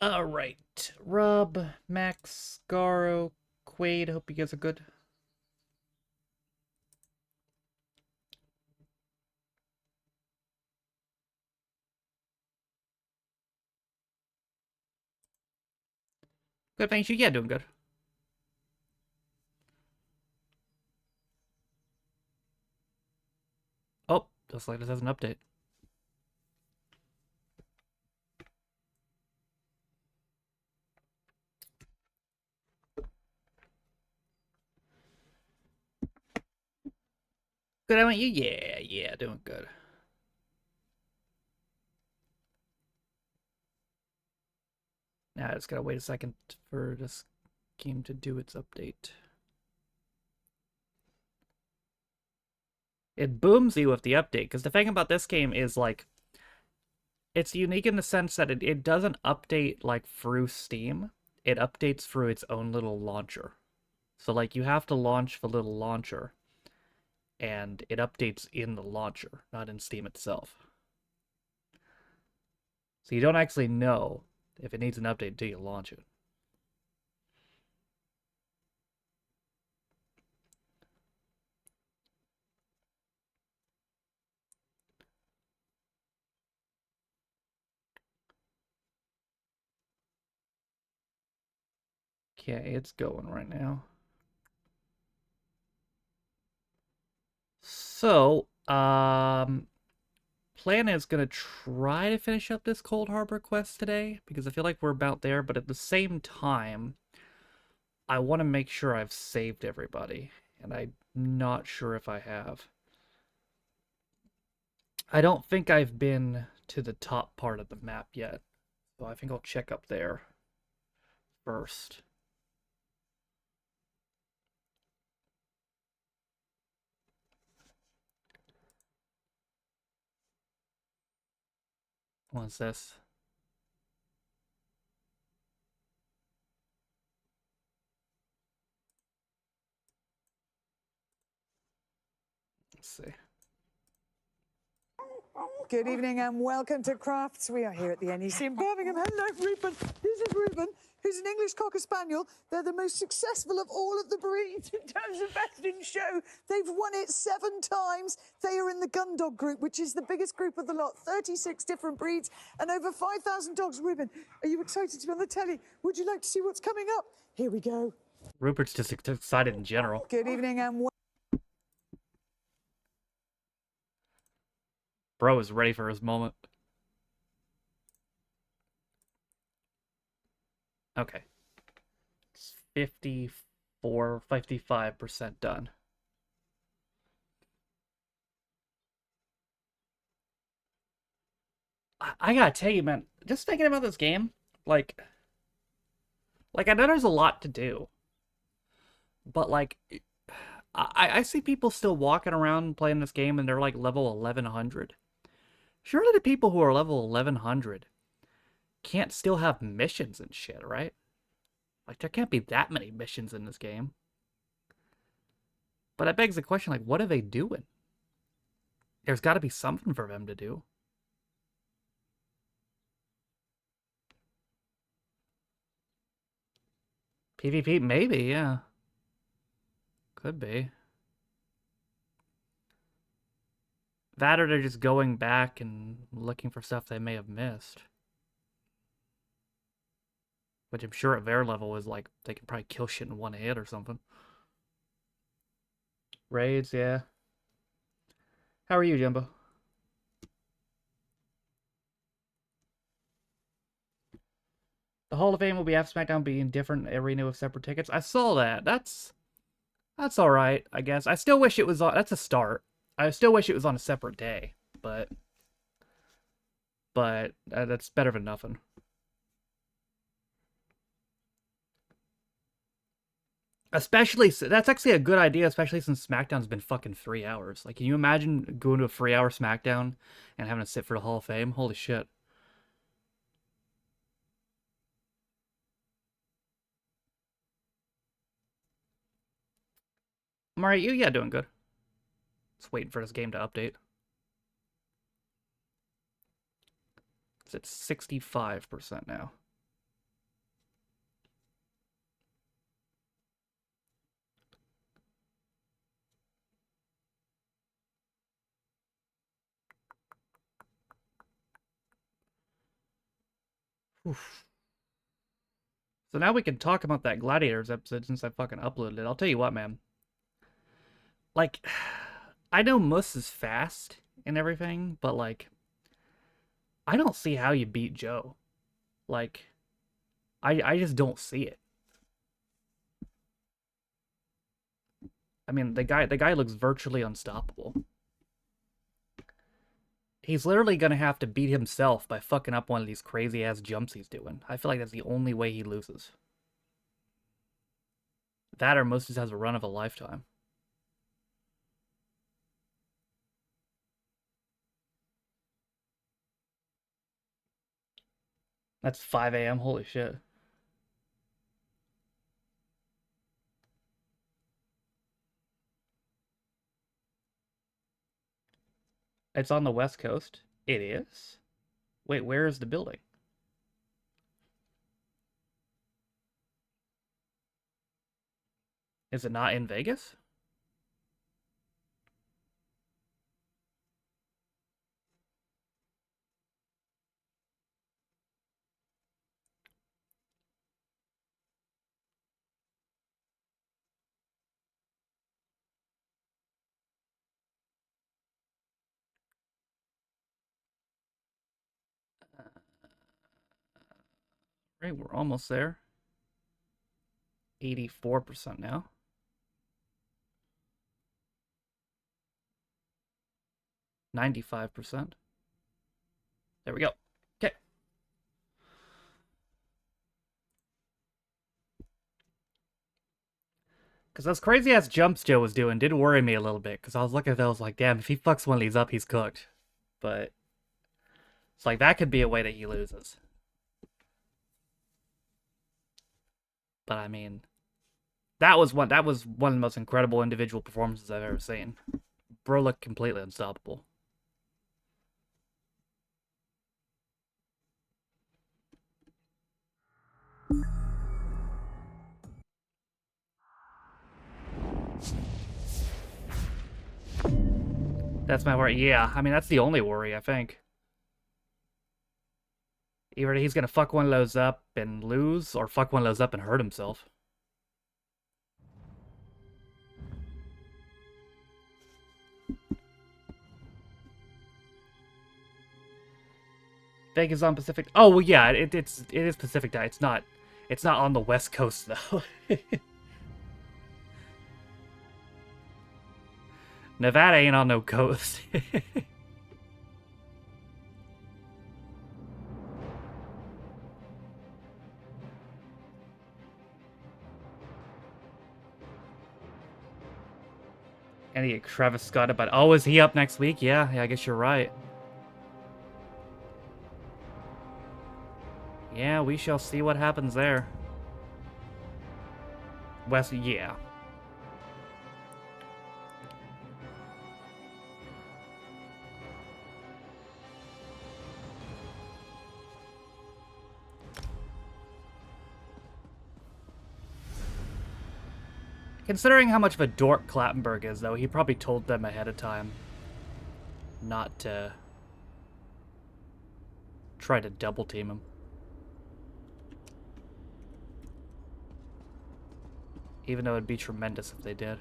Alright. Rub, Max, Garo, Quaid, hope you guys are good. Good, thanks you. Yeah, doing good. Oh, looks like this has an update. Good, I want you? Yeah, doing good. Now I just gotta wait a second for this game to do its update. It booms you with the update, because the thing about this game is, like, it's unique in the sense that it doesn't update, like, through Steam. It updates through its own little launcher. So, like, you have to launch the little launcher, and it updates in the launcher, not in Steam itself. So you don't actually know if it needs an update until you launch it. Okay, it's going right now. So, plan is gonna try to finish up this Cold Harbor quest today because I feel like we're about there, but at the same time, I want to make sure I've saved everybody, and I'm not sure if I have. I don't think I've been to the top part of the map yet, so I think I'll check up there first. What's this? Let's see. Good evening and welcome to Crafts. We are here at the NEC in Birmingham. Hello, Reuben. This is Reuben, who's an English Cocker Spaniel. They're the most successful of all of the breeds in terms of best in show. They've won it 7 times. They are in the gun dog group, which is the biggest group of the lot. 36 different breeds and over 5,000 dogs. Reuben, are you excited to be on the telly? Would you like to see what's coming up? Here we go. Rupert's just excited in general. Good evening and Bro is ready for his moment. Okay. It's 54, 55% done. I gotta tell you, man, just thinking about this game, like, I know there's a lot to do, but like, I see people still walking around playing this game and they're like level 1100. Surely the people who are level 1100 can't still have missions and shit, right? Like, there can't be that many missions in this game. But that begs the question, like, what are they doing? There's got to be something for them to do. PvP, maybe, yeah. Could be. That or they're just going back and looking for stuff they may have missed. Which I'm sure at their level is like, they can probably kill shit in one hit or something. Raids, yeah. How are you, Jumbo? The Hall of Fame will be after SmackDown being different arena with separate tickets. I saw that. That's all right, I guess. I still wish it was on. That's a start. I still wish it was on a separate day, but that's better than nothing. Especially, that's actually a good idea, especially since SmackDown's been fucking 3 hours. Like, can you imagine going to a 3 hour SmackDown and having to sit for the Hall of Fame? Holy shit. Mario, you yeah, doing good. Just waiting for this game to update. It's at 65% now. Oof. So now we can talk about that Gladiators episode since I fucking uploaded it. I'll tell you what, man. Like, I know Muss is fast and everything, but like, I don't see how you beat Joe. Like, I just don't see it. I mean, the guy looks virtually unstoppable. He's literally gonna have to beat himself by fucking up one of these crazy ass jumps he's doing. I feel like that's the only way he loses. That or Moses has a run of a lifetime. That's 5 a.m. Holy shit. It's on the West Coast. It is? Wait, where is the building? Is it not in Vegas? Right, we're almost there. 84% now. 95%. There we go. Okay. Because those crazy ass jumps Joe was doing did worry me a little bit. Because I was looking at those like, damn, if he fucks one of these up, he's cooked. But it's like that could be a way that he loses. But I mean, that was one of the most incredible individual performances I've ever seen. Bro looked completely unstoppable. That's my worry. Yeah, I mean that's the only worry I think. Either he's gonna fuck one of those up and lose, or fuck one of those up and hurt himself. Vegas on Pacific. Oh well, yeah, it is Pacific time. It's not on the West Coast though. Nevada ain't on no coast. And he Travis Scott about. Oh, is he up next week? Yeah, I guess you're right. Yeah, we shall see what happens there. West, yeah. Considering how much of a dork Clattenburg is, though, he probably told them ahead of time not to try to double team him. Even though it'd be tremendous if they did.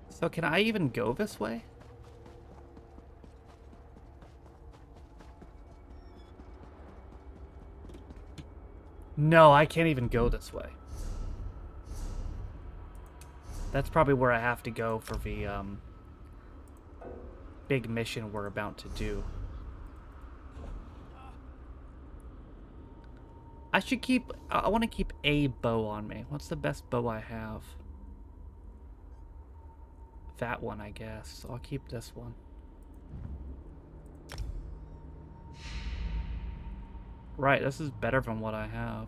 So can I even go this way? No, I can't even go this way. That's probably where I have to go for the big mission we're about to do. I want to keep a bow on me. What's the best bow I have? That one, I guess. So I'll keep this one. Right, this is better than what I have.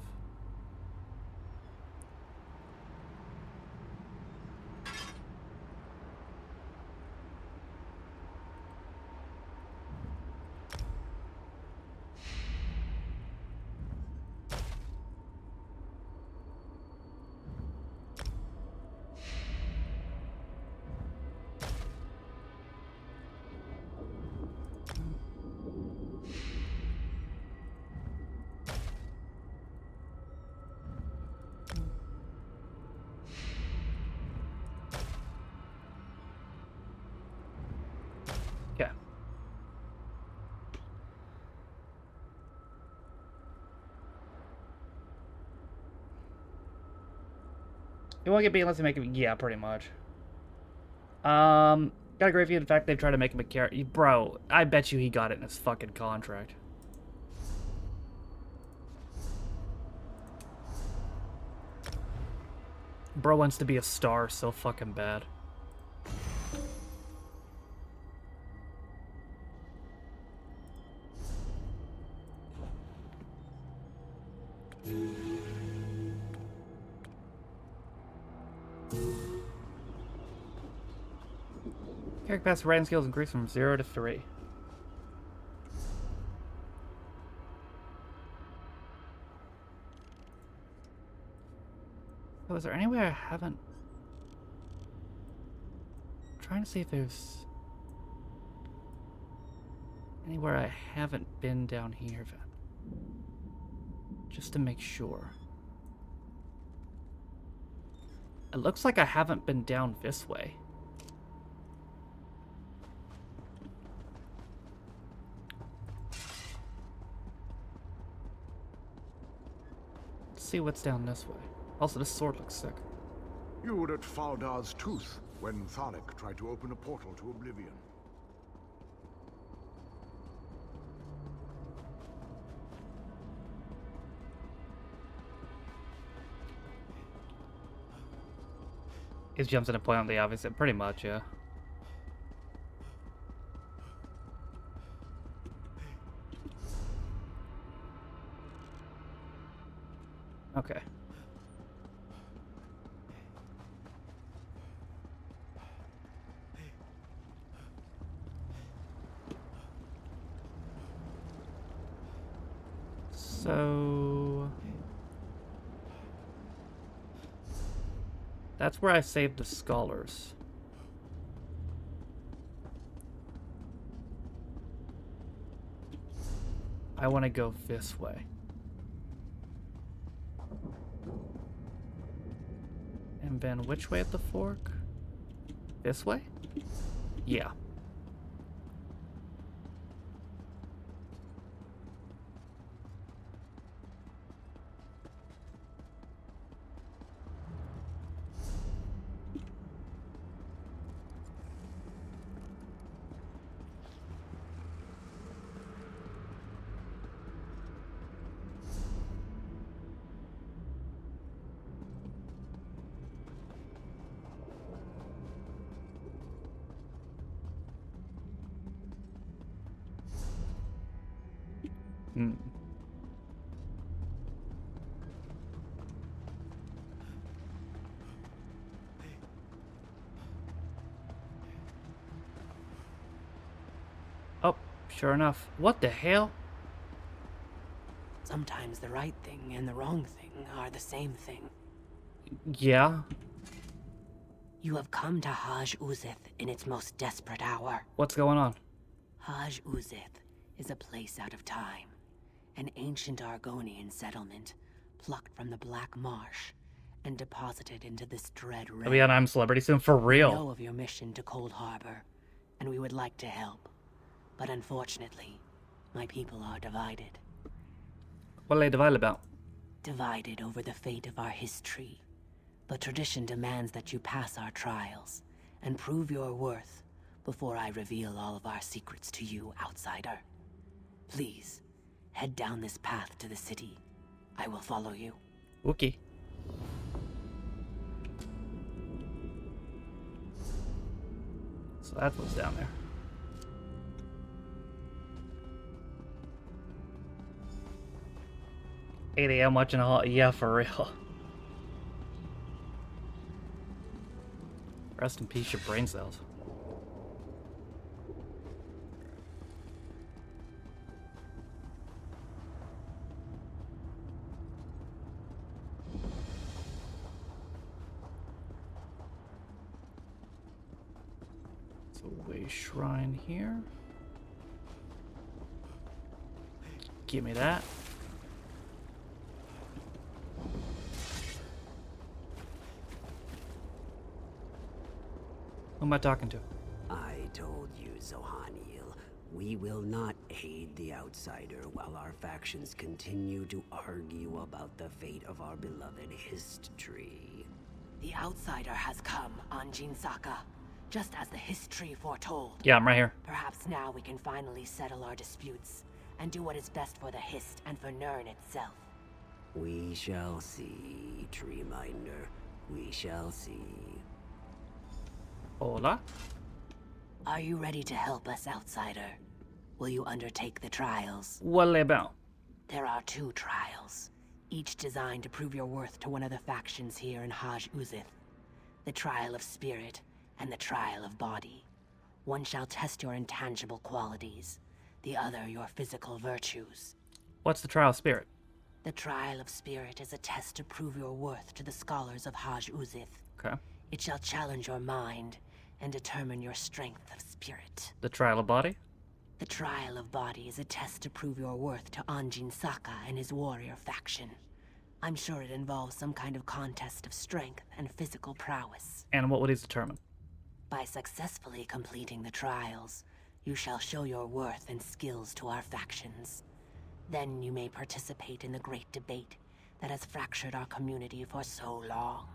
He won't get beat unless they make him. Yeah, pretty much. Got a great view of the fact they've tried to make him a character. Bro, I bet you he got it in his fucking contract. Bro wants to be a star so fucking bad. Character pass writing skills increase from 0 to 3. Oh, is there anywhere I haven't... I'm trying to see if there's... anywhere I haven't been down here, then. Just to make sure. It looks like I haven't been down this way. Let's see what's down this way. Also, this sword looks sick. You were at Faldar's Tooth when Thalek tried to open a portal to Oblivion. He jumps in a point on the obvious, pretty much, yeah. Okay. So... that's where I saved the scholars. I want to go this way. And then which way at the fork? This way? Yeah. Hmm. Oh, sure enough. What the hell? Sometimes the right thing and the wrong thing are the same thing. Yeah. You have come to Haj Uzith in its most desperate hour. What's going on? Haj Uzith is a place out of time. An ancient Argonian settlement, plucked from the Black Marsh and deposited into this dread realm. I'll be on I'm Celebrity soon, for We real. know of your mission to Cold Harbor, and we would like to help. But unfortunately, my people are divided. What are they divided about? Divided over the fate of our history. But tradition demands that you pass our trials and prove your worth before I reveal all of our secrets to you, outsider. Please, head down this path to the city. I will follow you. Okay. So that's what's down there. 8 a.m. watching a hall. Yeah, for real. Rest in peace, your brain cells. It's a way shrine here. Give me that. Who am I talking to? I told you, Zohaniel, we will not aid the outsider while our factions continue to argue about the fate of our beloved history. The outsider has come, Anjin Saka, just as the history foretold. Yeah, I'm right here. Perhaps now we can finally settle our disputes and do what is best for the Hist and for Nirn itself. We shall see, Tree Minder. We shall see. Hola. Are you ready to help us, outsider? Will you undertake the trials? What about? There are 2 trials, each designed to prove your worth to one of the factions here in Haj Uzith. The trial of spirit and the trial of body. One shall test your intangible qualities, the other your physical virtues. What's the trial of spirit? The trial of spirit is a test to prove your worth to the scholars of Haj Uzith. Okay. It shall challenge your mind and determine your strength of spirit. The trial of body? The trial of body is a test to prove your worth to Anjin Saka and his warrior faction. I'm sure it involves some kind of contest of strength and physical prowess. And what would these determine? By successfully completing the trials, you shall show your worth and skills to our factions. Then you may participate in the great debate that has fractured our community for so long.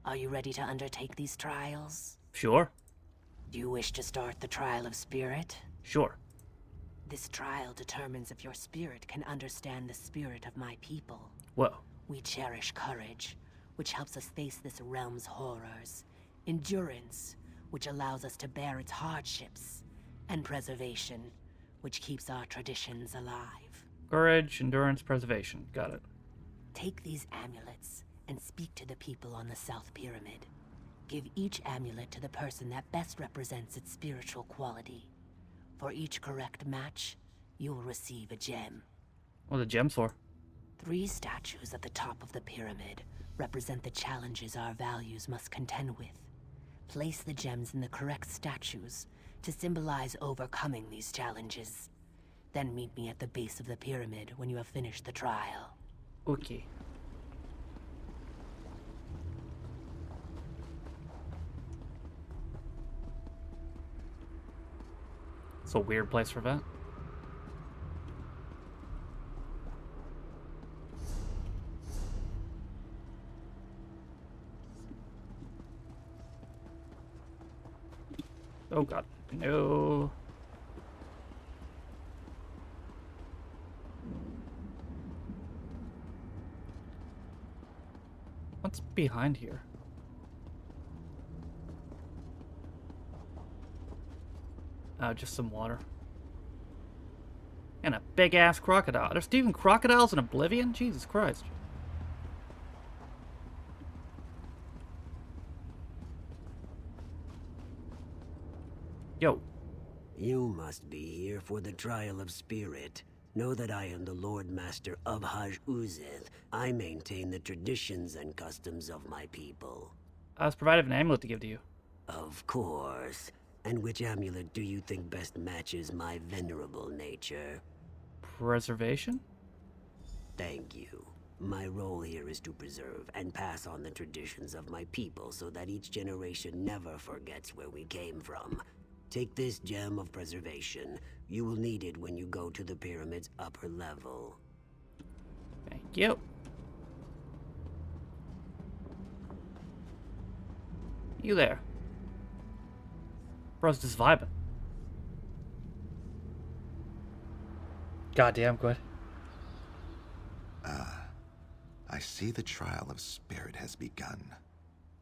Are you ready to undertake these trials? Sure. Do you wish to start the trial of spirit? Sure. This trial determines if your spirit can understand the spirit of my people. Whoa. We cherish courage, which helps us face this realm's horrors. Endurance, which allows us to bear its hardships. And preservation, which keeps our traditions alive. Courage, endurance, preservation. Got it. Take these amulets and speak to the people on the South Pyramid. Give each amulet to the person that best represents its spiritual quality. For each correct match, you will receive a gem. What are the gems for? 3 statues at the top of the pyramid represent the challenges our values must contend with. Place the gems in the correct statues to symbolize overcoming these challenges. Then meet me at the base of the pyramid when you have finished the trial. Okay. It's a weird place for that. Oh god, no. What's behind here? Oh, just some water. And a big-ass crocodile. There's even crocodiles in Oblivion? Jesus Christ. Yo. You must be here for the trial of spirit. Know that I am the Lord Master of Haj Uzith. I maintain the traditions and customs of my people. I was provided an amulet to give to you. Of course. And which amulet do you think best matches my venerable nature? Preservation? Thank you. My role here is to preserve and pass on the traditions of my people so that each generation never forgets where we came from. Take this gem of preservation. You will need it when you go to the pyramid's upper level. Thank you. You there. Bro's just vibing. Goddamn good. I see the trial of spirit has begun.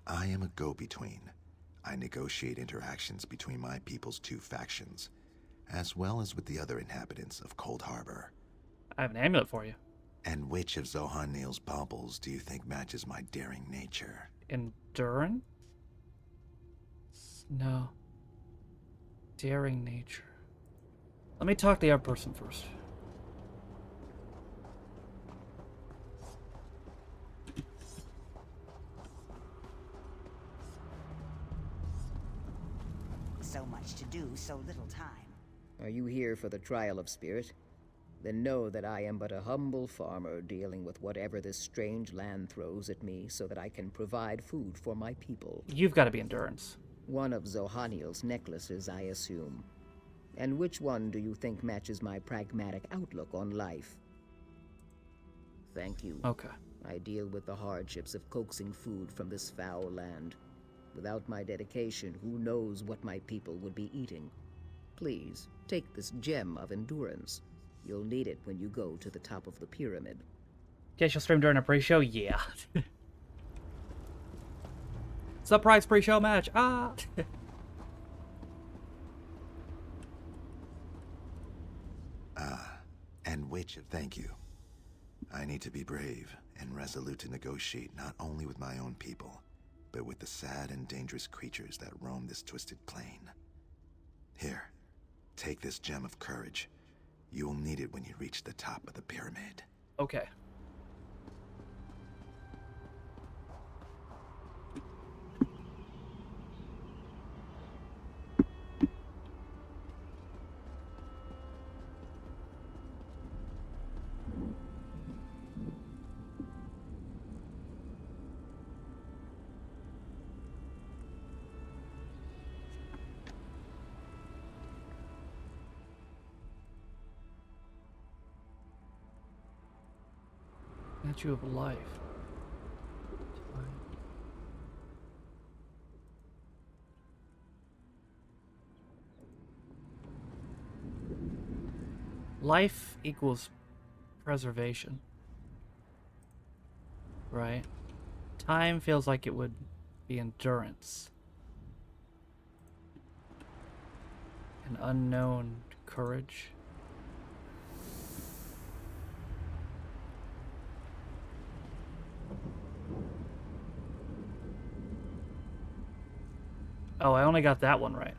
I am a go-between. I negotiate interactions between my people's 2 factions, as well as with the other inhabitants of Cold Harbor. I have an amulet for you. And which of Zohan Neal's baubles do you think matches my daring nature? Endurance? No. Daring nature. Let me talk to the other person first. So much to do, so little time. Are you here for the trial of spirit? Then know that I am but a humble farmer dealing with whatever this strange land throws at me so that I can provide food for my people. You've got to be endurance. One of Zohaniel's necklaces, I assume. And which one do you think matches my pragmatic outlook on life? Thank you. Okay. I deal with the hardships of coaxing food from this foul land. Without my dedication, who knows what my people would be eating? Please, take this gem of endurance. You'll need it when you go to the top of the pyramid. Guess you'll stream during a pre-show? Yeah. Surprise pre-show match! Ah! And which, thank you. I need to be brave and resolute to negotiate not only with my own people, but with the sad and dangerous creatures that roam this twisted plain. Here, take this gem of courage. You will need it when you reach the top of the pyramid. Okay. Statue of life. Life equals preservation. Right? Time feels like it would be endurance. An unknown courage. Oh, I only got that one right.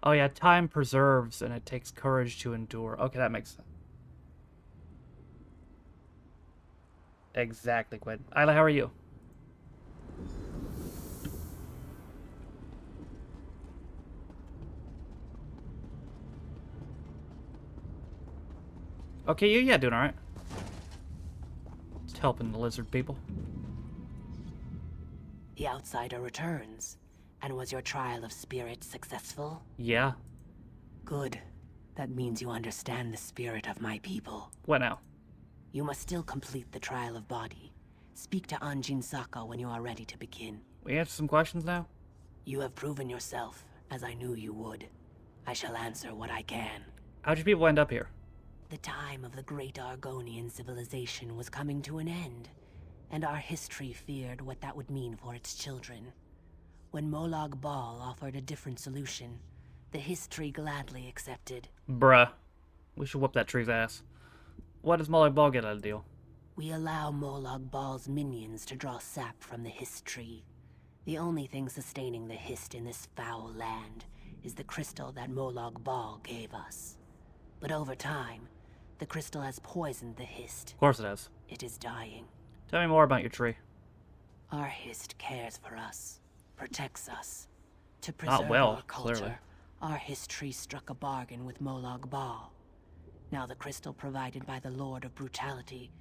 Oh yeah, time preserves and it takes courage to endure. Okay, that makes sense. Exactly, Quinn. Isla, how are you? Okay, yeah, doing alright. Just helping the lizard people. The outsider returns. And was your trial of spirit successful? Yeah. Good. That means you understand the spirit of my people. What now? You must still complete the trial of body. Speak to Anjin Saka when you are ready to begin. We answer some questions now? You have proven yourself, as I knew you would. I shall answer what I can. How'd you people end up here? The time of the great Argonian civilization was coming to an end, and our history feared what that would mean for its children. When Molag Bal offered a different solution, the history gladly accepted. Bruh. We should whoop that tree's ass. What does Molag Bal get out of the deal? We allow Molag Bal's minions to draw sap from the Hist tree. The only thing sustaining the Hist in this foul land is the crystal that Molag Bal gave us. But over time, the crystal has poisoned the Hist. Of course it has. It is dying. Tell me more about your tree. Our Hist cares for us, protects us. To preserve Not well, our culture, clearly. our Hist tree struck a bargain with Molag Bal. Now the crystal provided by the Lord of Brutality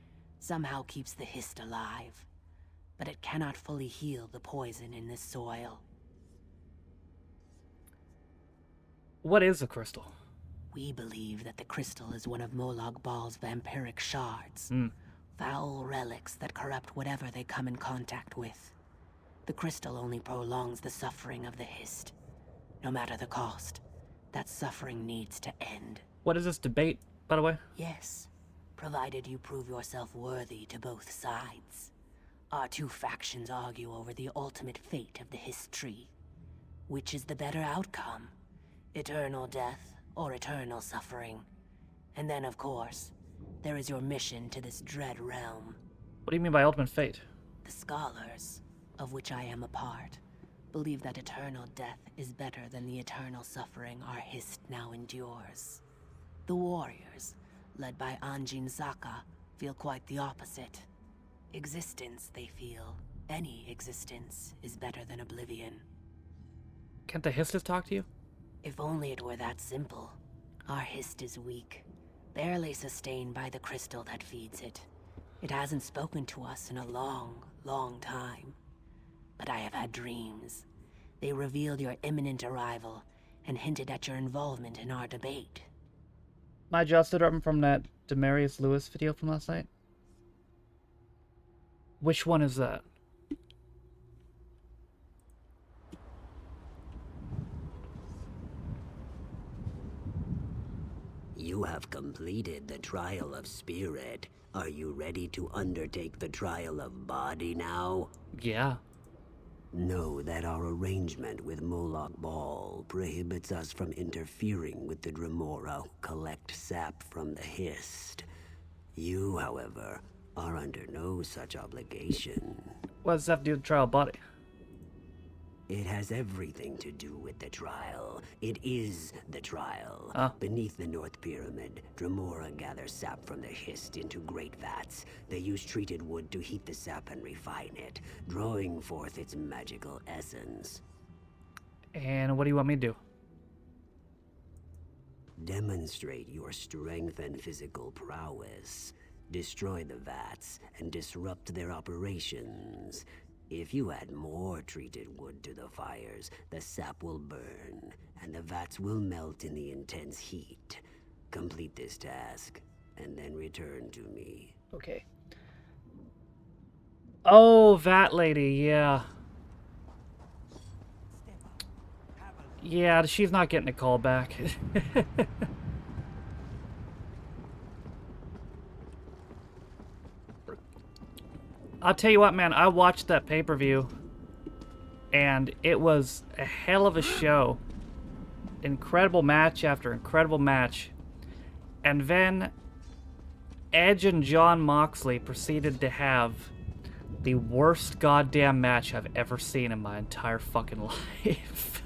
somehow keeps the Hist alive. But it cannot fully heal the poison in this soil. What is a crystal? We believe that the crystal is one of Molag Bal's vampiric shards. Hmm. Foul relics that corrupt whatever they come in contact with. The crystal only prolongs the suffering of the Hist. No matter the cost, that suffering needs to end. What is this debate, by the way? Yes, provided you prove yourself worthy to both sides. Our two factions argue over the ultimate fate of the Hist tree. Which is the better outcome? Eternal death or eternal suffering? And then, of course, there is your mission to this dread realm. What do you mean by ultimate fate? The scholars, of which I am a part, believe that eternal death is better than the eternal suffering our Hist now endures. The warriors, led by Anjin Saka, feel quite the opposite. Existence, they feel, any existence, is better than oblivion. Can't the Histas talk to you? If only it were that simple. Our Hist is weak, barely sustained by the crystal that feeds it. It hasn't spoken to us in a long, long time. But I have had dreams. They revealed your imminent arrival and hinted at your involvement in our debate. I adjusted them from that Demarius Lewis video from last night. Which one is that? You have completed the trial of spirit. Are you ready to undertake the trial of body now? Yeah. Know that our arrangement with Moloch Ball prohibits us from interfering with the Dremora who collect sap from the Hist. You, however, are under no such obligation. What does that have to do with the trial body? It has everything to do with the trial. It is the trial. Oh. Beneath the North Pyramid, Dremora gather sap from the Hist into great vats. They use treated wood to heat the sap and refine it, drawing forth its magical essence. And what do you want me to do? Demonstrate your strength and physical prowess. Destroy the vats and disrupt their operations. If you add more treated wood to the fires, the sap will burn, and the vats will melt in the intense heat. Complete this task, and then return to me. Okay. Oh, that lady, yeah. Yeah, she's not getting a call back. I'll tell you what, man, I watched that pay-per-view, and it was a hell of a show. Incredible match after incredible match. And then Edge and Jon Moxley proceeded to have the worst goddamn match I've ever seen in my entire fucking life.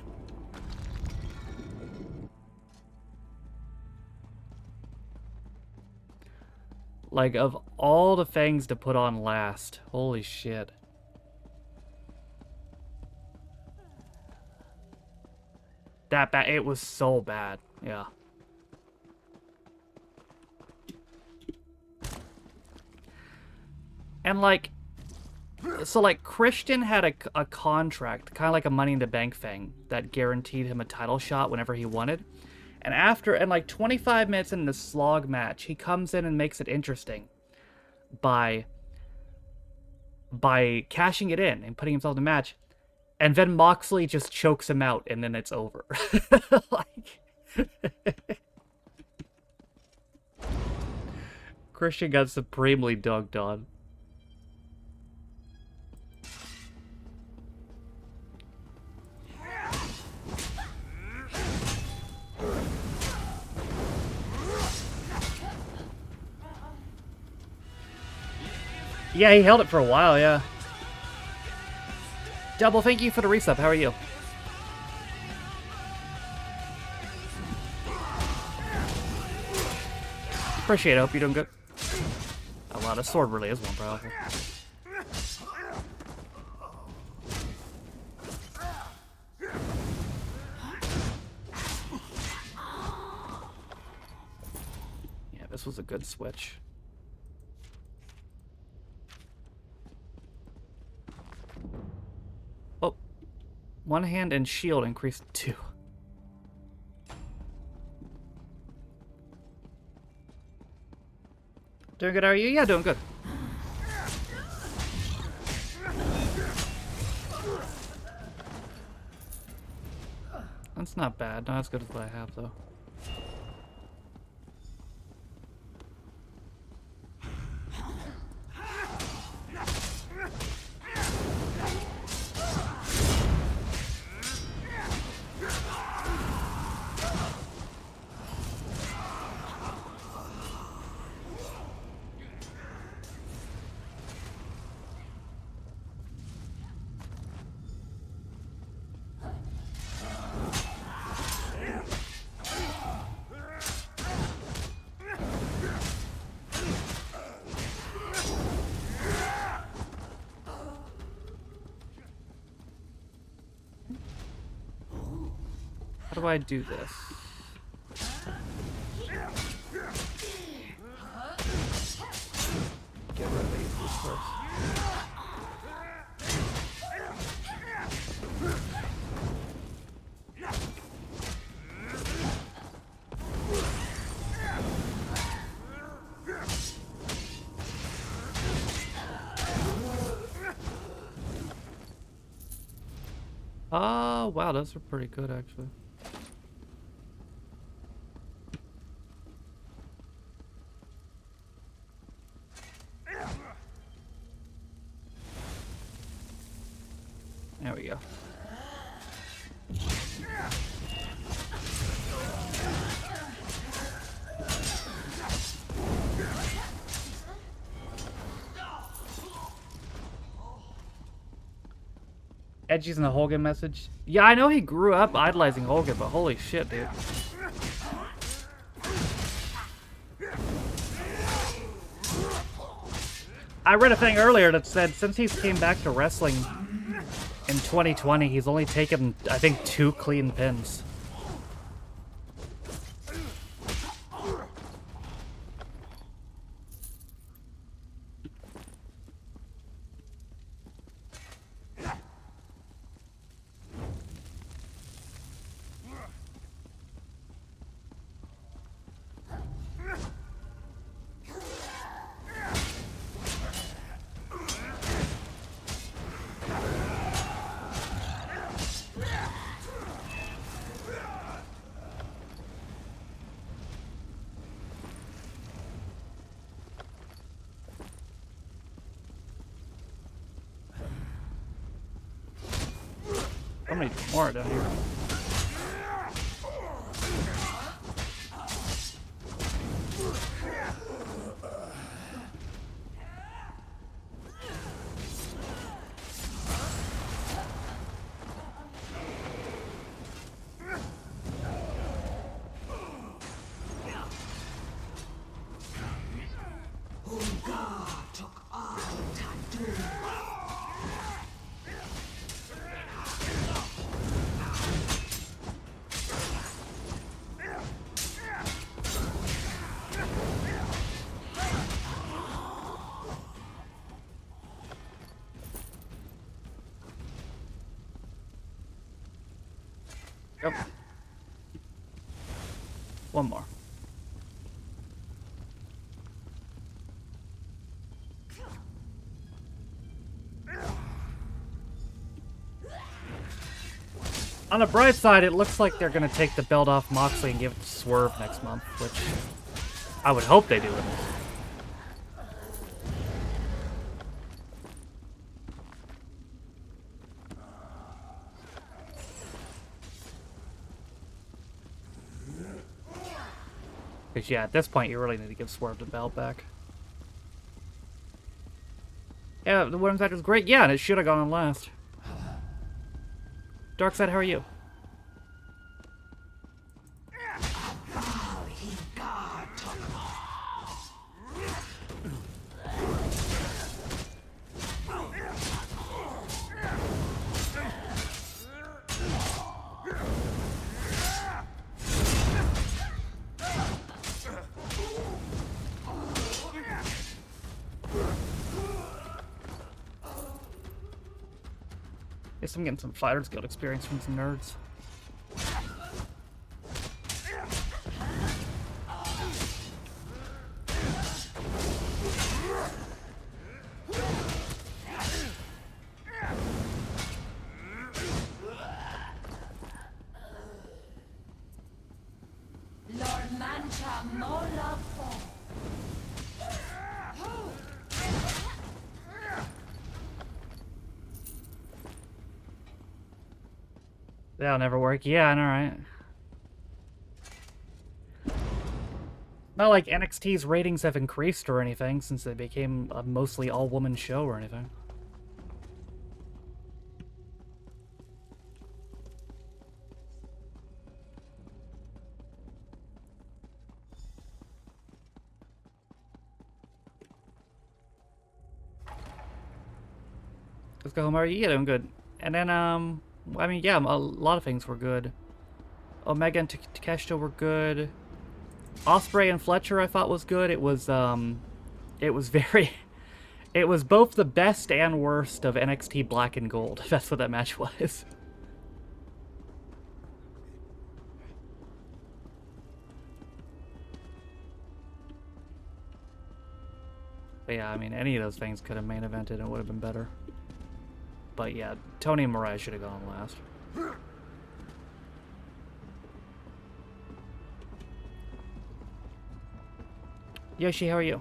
Like, of all the things to put on last, holy shit. That bad, it was so bad, yeah. And like, so like Christian had a contract, kind of like a Money in the Bank thing, that guaranteed him a title shot whenever he wanted. And after, and like 25 minutes in the slog match, he comes in and makes it interesting by cashing it in and putting himself in the match. And then Moxley just chokes him out, and then it's over. Like, Christian got supremely dunked on. Yeah, he held it for a while, yeah. Double, thank you for the resub. How are you? Appreciate it. Hope you're doing good. A lot of sword really is one powerful. Yeah, this was a good switch. Oh, one hand and shield increased 2. Doing good, how are you? Yeah, doing good. That's not bad. Not as good as what I have, though. How do I do this? Get rid of course. Oh, wow, those are pretty good, actually. There we go. Edgy's in the Hogan message. Yeah, I know he grew up idolizing Hogan, but holy shit, dude. I read a thing earlier that said since he's came back to wrestling in 2020, he's only taken, I think, 2 clean pins. How many more down here? Yep. One more. On the bright side, it looks like they're going to take the belt off Moxley and give it to Swerve next month, which I would hope they do it. Because, yeah, at this point, you really need to give Swerve the belt back. Yeah, the women's match was great. Yeah, and it should have gone on last. Darkseid, how are you? Guess I'm getting some Fighter's Guild experience from some nerds. Lord Mancha Mola That'll never work. Yeah, I know, right? Not like NXT's ratings have increased or anything since they became a mostly all-woman show or anything. Let's go home. Are you? Yeah, doing good. And then, I mean, yeah, a lot of things were good. Omega and Takeshita were good. Osprey and Fletcher I thought was good. It was very It was both the best and worst of NXT Black and Gold. That's what that match was. But yeah, I mean, any of those things could have main evented and it would have been better. But yeah, Tony and Mariah should have gone last. Yoshi, how are you?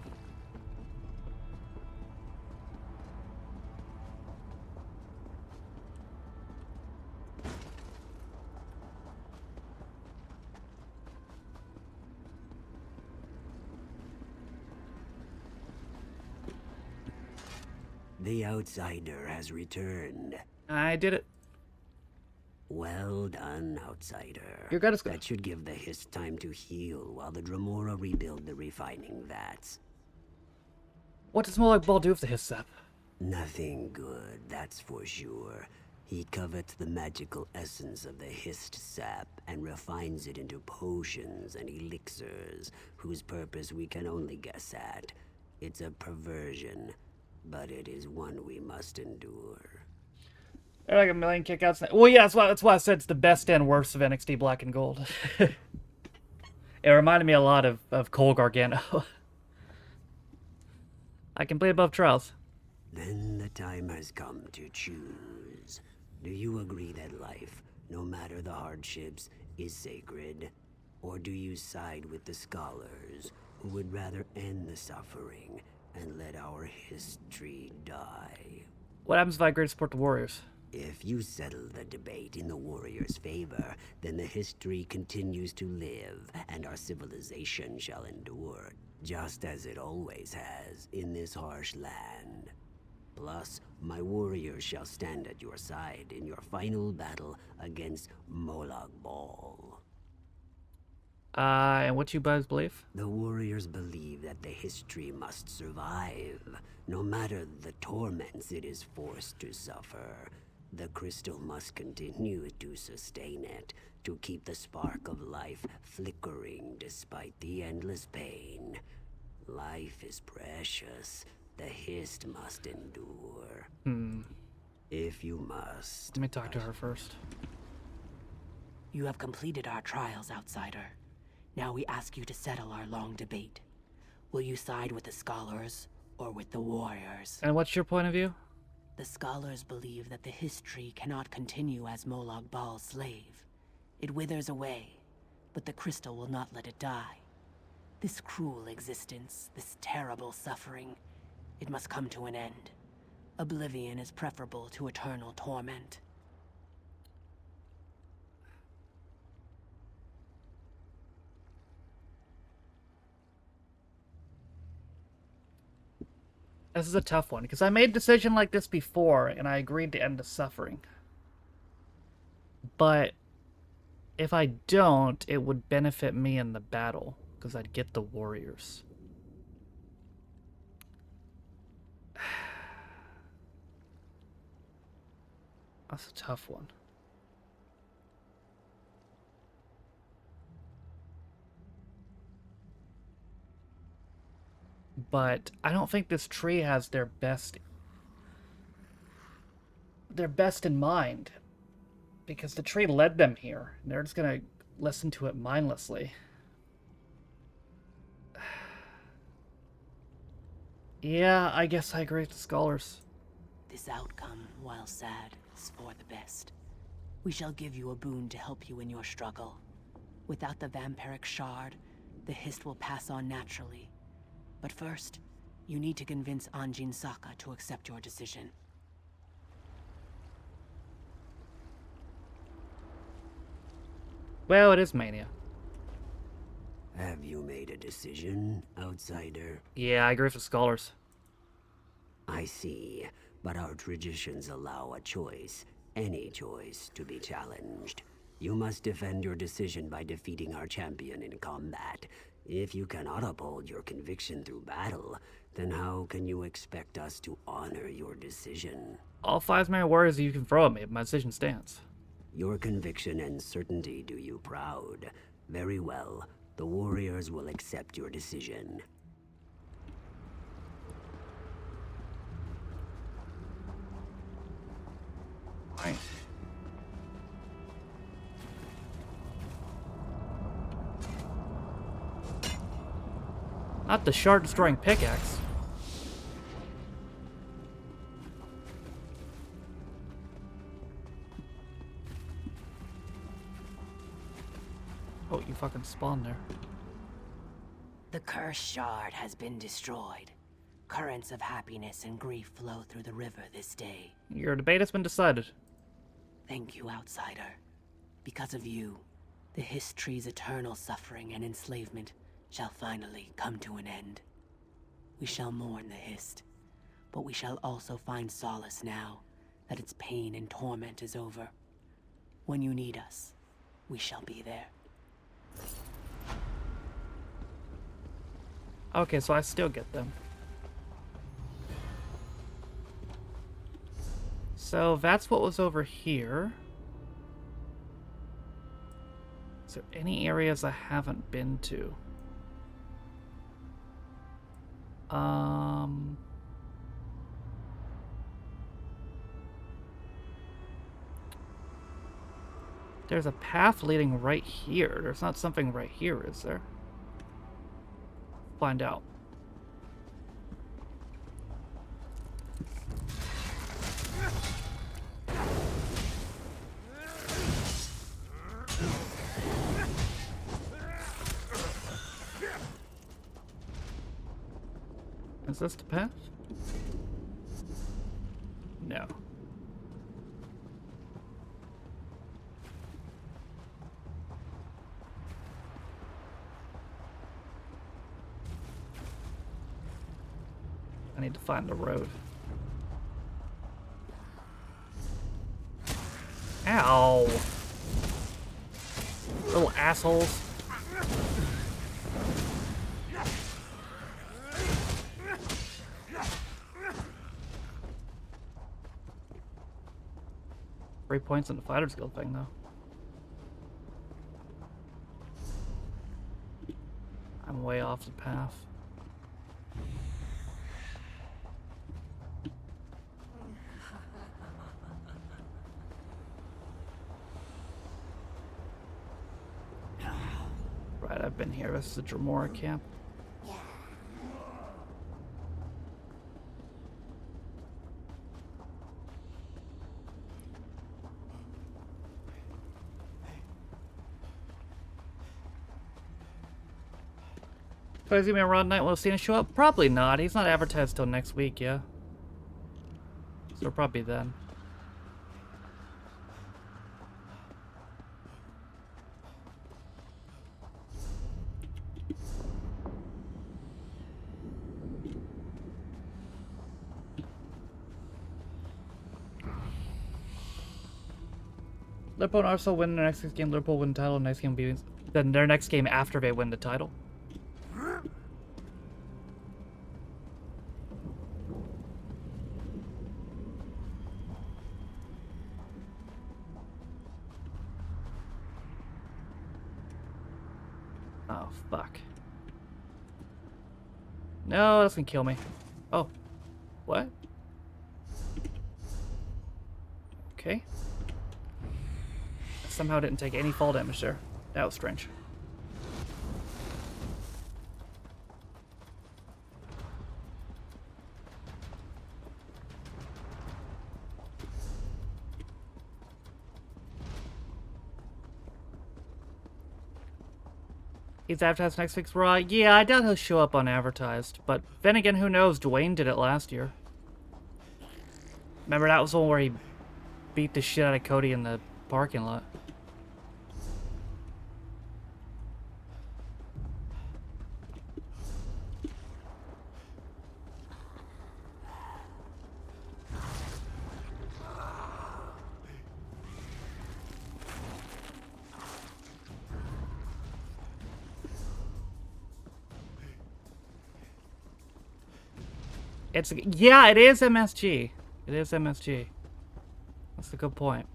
The outsider has returned. I did it. Well done, outsider. You're good as good. That should give the Hist time to heal while the Dremora rebuild the refining vats. What does Molag Bal do with the Hiss Sap? Nothing good, that's for sure. He covets the magical essence of the Hist sap and refines it into potions and elixirs, whose purpose we can only guess at. It's a perversion, but it is one we must endure. They're like a million kickouts. Well, yeah, that's why I said it's the best and worst of NXT Black and Gold. It reminded me a lot of Cole Gargano. I can play above trials. Then the time has come to choose. Do you agree that life, no matter the hardships, is sacred? Or do you side with the scholars, who would rather end the suffering and let our history die? What happens if I agree to support the Warriors? If you settle the debate in the Warriors' favor, then the history continues to live, and our civilization shall endure, just as it always has in this harsh land. Plus, my warriors shall stand at your side in your final battle against Molag Bal. And what you guys believe? The warriors believe that the history must survive, no matter the torments it is forced to suffer. The crystal must continue to sustain it, to keep the spark of life flickering despite the endless pain. Life is precious. The Hist must endure. If you must. Let me talk to her first. You have completed our trials, outsider. Now we ask you to settle our long debate. Will you side with the scholars or with the warriors? And what's your point of view? The scholars believe that the history cannot continue as Molag Bal's slave. It withers away, but the crystal will not let it die. This cruel existence, this terrible suffering, it must come to an end. Oblivion is preferable to eternal torment. This is a tough one, because I made a decision like this before, and I agreed to end the suffering. But if I don't, it would benefit me in the battle, because I'd get the warriors. That's a tough one. But I don't think this tree has their best in mind, because the tree led them here. And they're just gonna listen to it mindlessly. Yeah, I guess I agree with the scholars. This outcome, while sad, is for the best. We shall give you a boon to help you in your struggle. Without the vampiric shard, the Hist will pass on naturally. But first, you need to convince Anjin Saka to accept your decision. Well, it is Mania. Have you made a decision, outsider? Yeah, I agree with the scholars. I see, but our traditions allow a choice, any choice, to be challenged. You must defend your decision by defeating our champion in combat. If you cannot uphold your conviction through battle, then how can you expect us to honor your decision? All 5 man warriors you can throw at me, but my decision stands. Your conviction and certainty do you proud. Very well. The warriors will accept your decision. Not the shard-destroying pickaxe. Oh, you fucking spawned there. The cursed shard has been destroyed. Currents of happiness and grief flow through the river this day. Your debate has been decided. Thank you, outsider. Because of you, the Histtree's eternal suffering and enslavement shall finally come to an end. We shall mourn the Hist, but we shall also find solace now that its pain and torment is over. When you need us, we shall be there. Okay, so I still get them. So that's what was over here. Is there any areas I haven't been to? There's a path leading right here. There's not something right here, is there? Find out. Is this the path? No. I need to find the road. Ow! Little assholes. Three points in the fighter's guild thing, though. I'm way off the path. Right, I've been here. This is the Dremora camp. So is he gonna run night? Will Cena show up? Probably not. He's not advertised till next week, yeah. So probably then. Liverpool and Arsenal win their next game. Liverpool win the title. Next game be then their next game after they win the title. Oh, fuck. No, that's gonna kill me. Oh. What? Okay. Somehow didn't take any fall damage there. That was strange. He's advertised next week's Raw. Yeah, I doubt he'll show up unadvertised. But then again, who knows? Dwayne did it last year. Remember, that was the one where he beat the shit out of Cody in the parking lot. Yeah, it is MSG. It is MSG. That's a good point.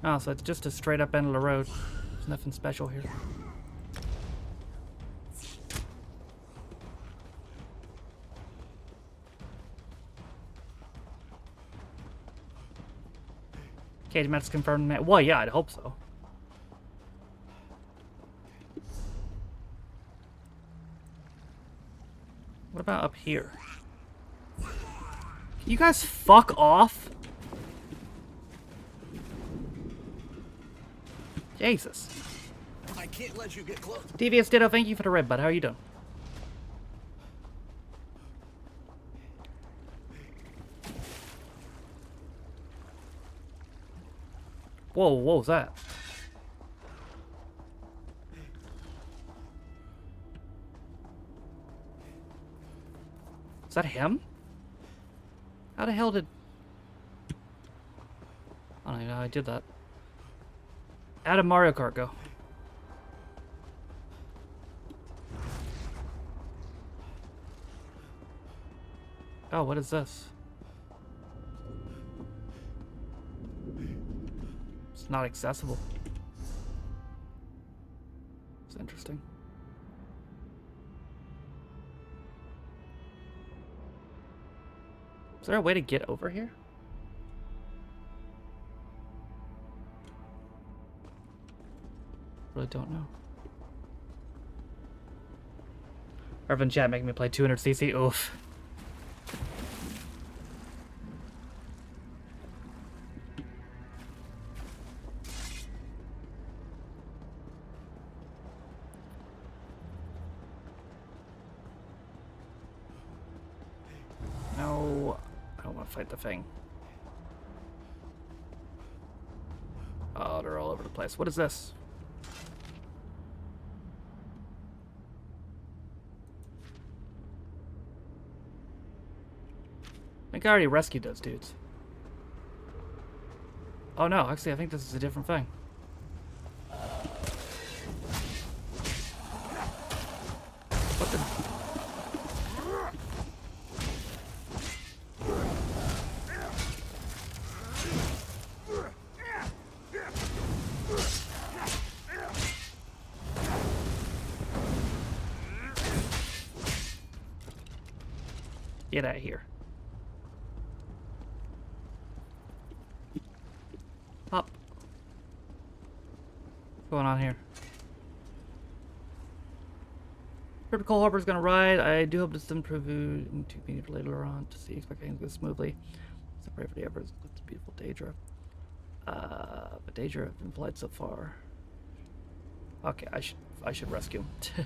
Oh, so it's just a straight up end of the road. There's nothing special here. Cage match confirmed. Well, yeah, I'd hope so. What about up here? Can you guys fuck off? Jesus. I can't let you get close. Devious Ditto, thank you for the red, bud. How are you doing? Whoa, what was that? Is that him? How the hell did... I don't even know how I did that. Out of Mario Kart, go. Oh, what is this? It's not accessible. It's interesting. Is there a way to get over here? Really don't know. Irvin chat making me play 200cc. Oof. No, I don't want to fight the thing. Oh, they're all over the place. What is this? I think I already rescued those dudes. Oh no, actually I think this is a different thing. What the... Get out of here. Up. What's going on here? Crypto Cole Harper's gonna ride. I do hope this doesn't prove to be later on to see expect things to go smoothly. So pray for the efforts. It's a beautiful Daedra. But Daedra have been flight so far. Okay, I should rescue him.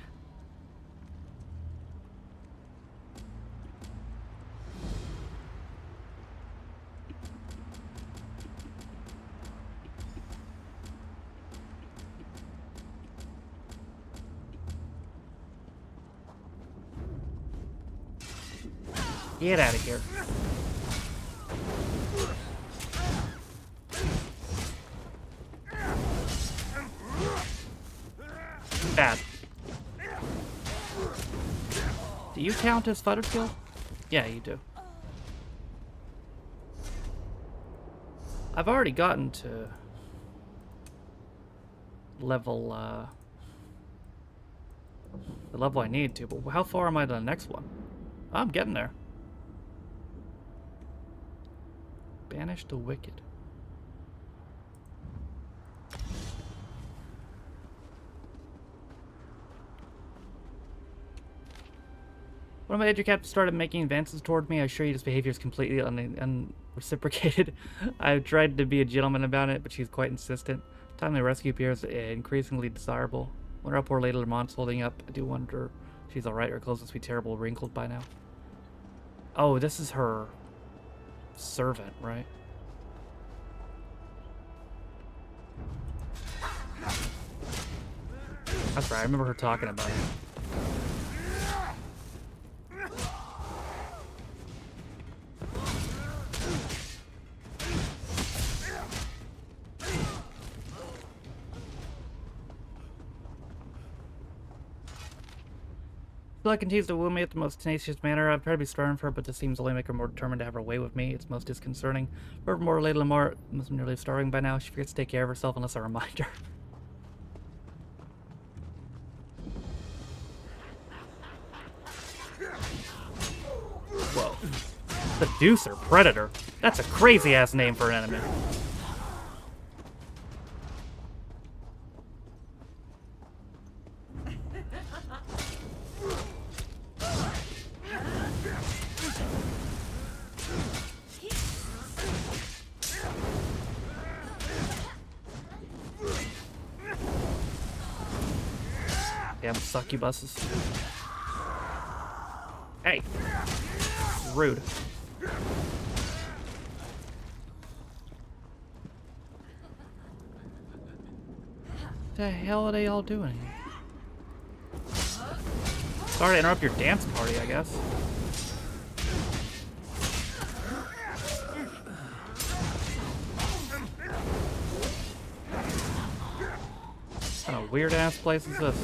Get out of here. Bad. Do you count as fighter skill? Yeah, you do. I've already gotten to level, the level I need to, but how far am I to the next one? I'm getting there. Banish the wicked. When my educap started making advances toward me, I assure you this behavior is completely unreciprocated. I've tried to be a gentleman about it, but she's quite insistent. Timely rescue appears increasingly desirable. Wonder how poor Lady Lamont's holding up. I do wonder if she's alright. Her clothes must be terrible, wrinkled by now. Oh, this is her servant, right? That's right, I remember her talking about it. Phil continues to woo me at the most tenacious manner. I've tried to be stern for her, but this seems only make her more determined to have her way with me. It's most disconcerting. Furthermore, Lady Lamar must be nearly starving by now. She forgets to take care of herself unless I remind her. Whoa. Seducer Predator? That's a crazy-ass name for an enemy. Damn succubuses. Hey! Rude. What the hell are they all doing? Sorry to interrupt your dance party, I guess. What kind of weird ass place is this?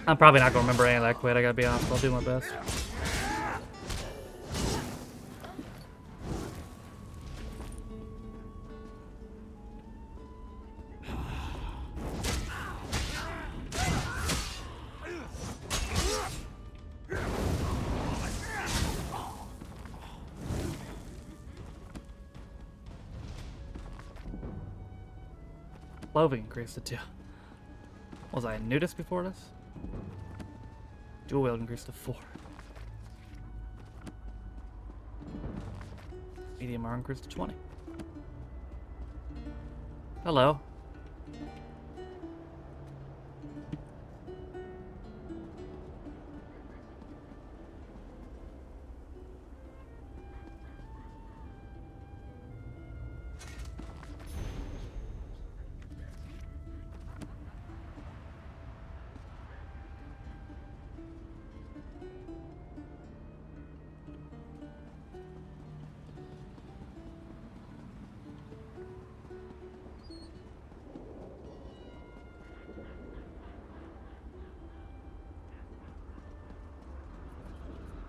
I'm probably not gonna remember any of that quit, I gotta be honest, I'll do my best. Clothing increased to 2. Was I a nudist before this? Dual wield increased to 4. Medium arm increased to 20. Hello.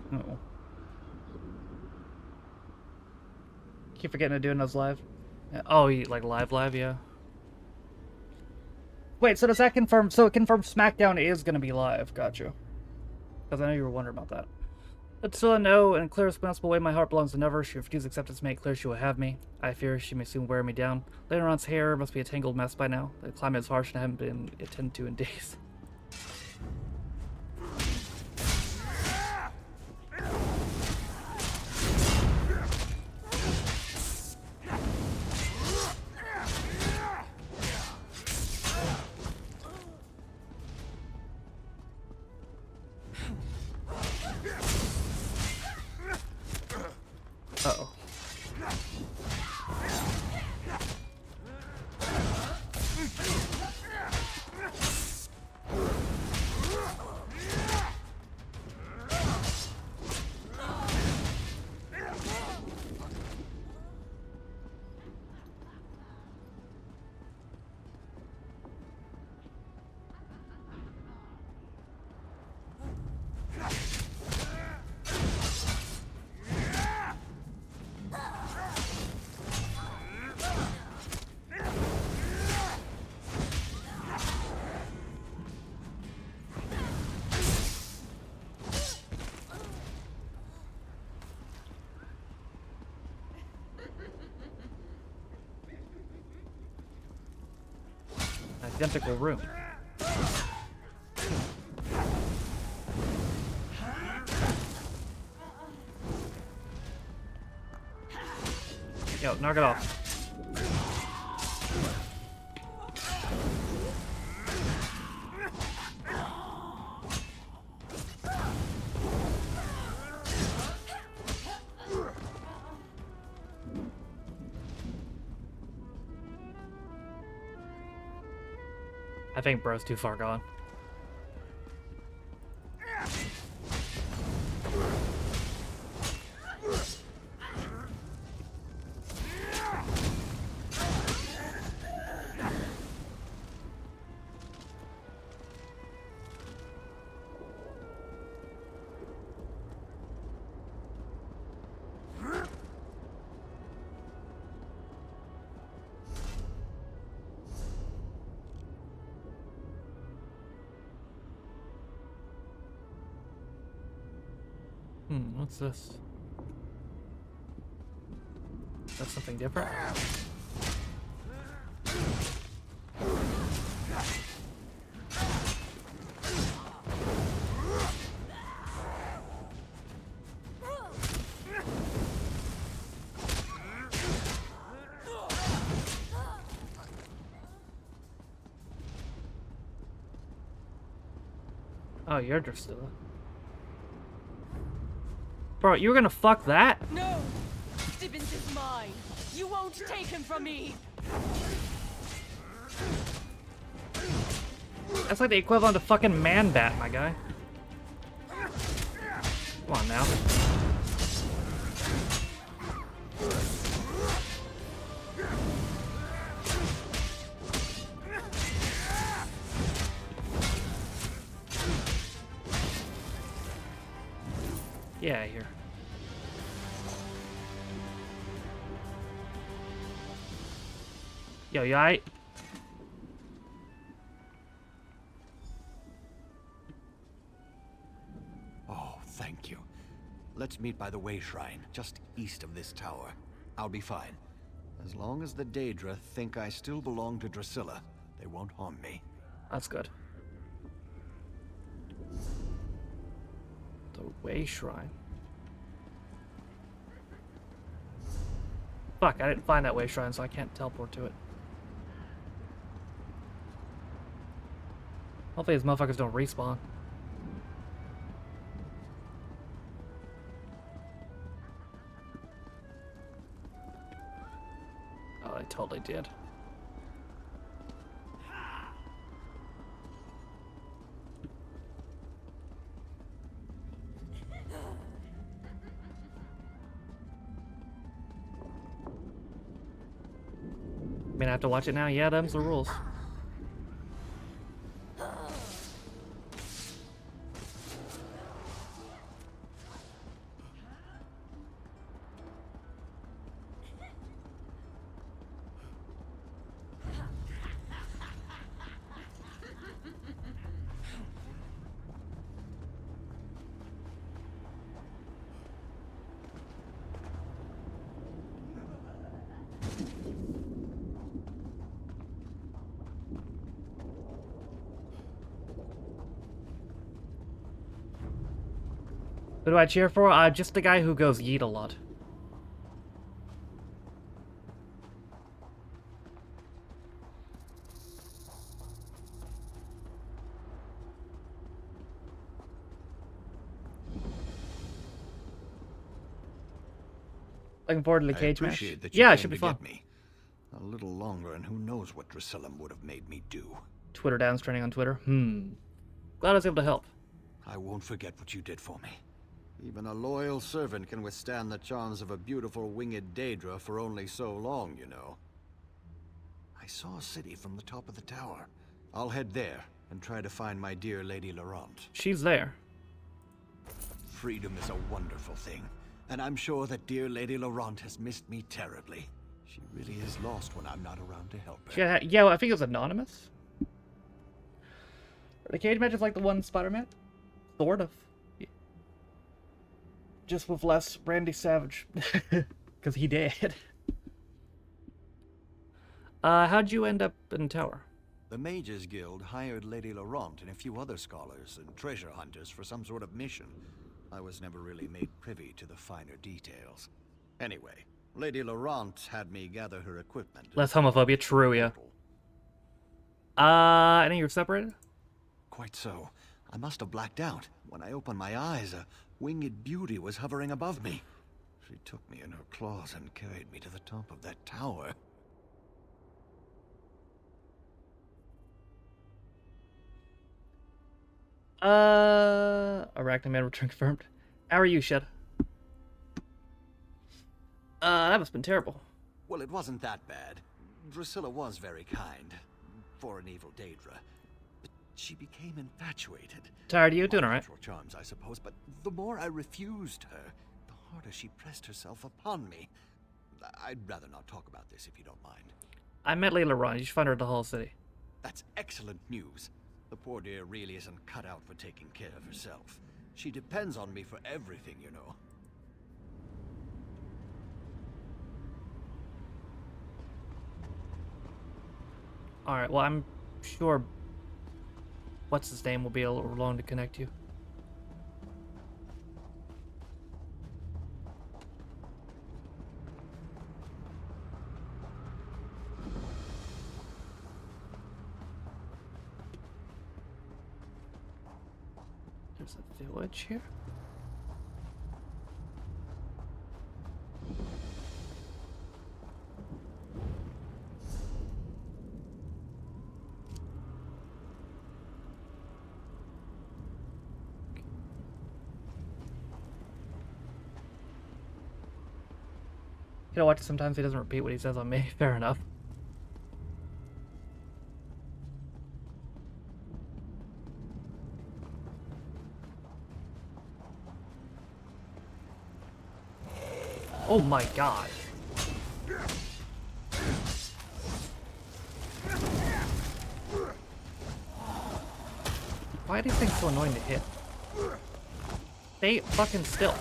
Uh-oh. Keep forgetting to do those live. Oh, like live, yeah. Wait, so does that confirm? So it confirms SmackDown is going to be live. Gotcha. Because I know you were wondering about that. But still, I know in a clear, responsible way, my heart belongs to Never. She refused acceptance to make it clear she will have me. I fear she may soon wear me down. Later on's hair must be a tangled mess by now. The climate is harsh and I haven't been attended to in days. Uh-oh. Identical room. Yo, knock it off. I think bro's too far gone. What's this? That's something different. Oh, you're Drusilla. Bro, you were gonna fuck that? No! Stibbins is mine! You won't take him from me! That's like the equivalent of fucking Man-Bat, my guy. Come on now. Yeah, here. Yo, you alright? Oh, thank you. Let's meet by the Way Shrine, just east of this tower. I'll be fine. As long as the Daedra think I still belong to Drusilla, they won't harm me. That's good. The Way Shrine. Fuck, I didn't find that Way Shrine, so I can't teleport to it. Hopefully these motherfuckers don't respawn. Oh, they totally did. I mean, I have to watch it now? Yeah, them's the rules. Who do I cheer for? Just the guy who goes yeet a lot. Looking forward to the cage match. Yeah, it should be fun. Me. A little longer, and who knows what Drusilla would have made me do. Twitter Down's trending on Twitter. Glad I was able to help. I won't forget what you did for me. Even a loyal servant can withstand the charms of a beautiful winged Daedra for only so long, you know. I saw a city from the top of the tower. I'll head there and try to find my dear Lady Laurent. She's there. Freedom is a wonderful thing, and I'm sure that dear Lady Laurent has missed me terribly. She really is lost when I'm not around to help her. Yeah, I think it was anonymous. The cage match is like the one Spider-Man? Sort of. Just with less Randy Savage. Because he did. How'd you end up in the tower? The Mages Guild hired Lady Laurent and a few other scholars and treasure hunters for some sort of mission. I was never really made privy to the finer details. Anyway, Lady Laurent had me gather her equipment. Less homophobia, true, yeah. Any you're separated? Quite so. I must have blacked out. When I opened my eyes, a winged beauty was hovering above me. She took me in her claws and carried me to the top of that tower. Arachnoman return confirmed. How are you, Shed? That must've been terrible. Well, it wasn't that bad. Drusilla was very kind. For an evil Daedra. But she became infatuated. Tired of you? Doing alright? Natural charms, I suppose, but the more I refused her, the harder she pressed herself upon me. I'd rather not talk about this if you don't mind. I met Leila Ron. You should find her at the Hall City. That's excellent news. The poor dear really isn't cut out for taking care of herself. She depends on me for everything, you know. Alright, well, I'm sure... What's his name will be alone to connect you. There's a village here. You know what? Sometimes he doesn't repeat what he says on me. Fair enough. Oh my god. Why are these things so annoying to hit? Stay fucking still.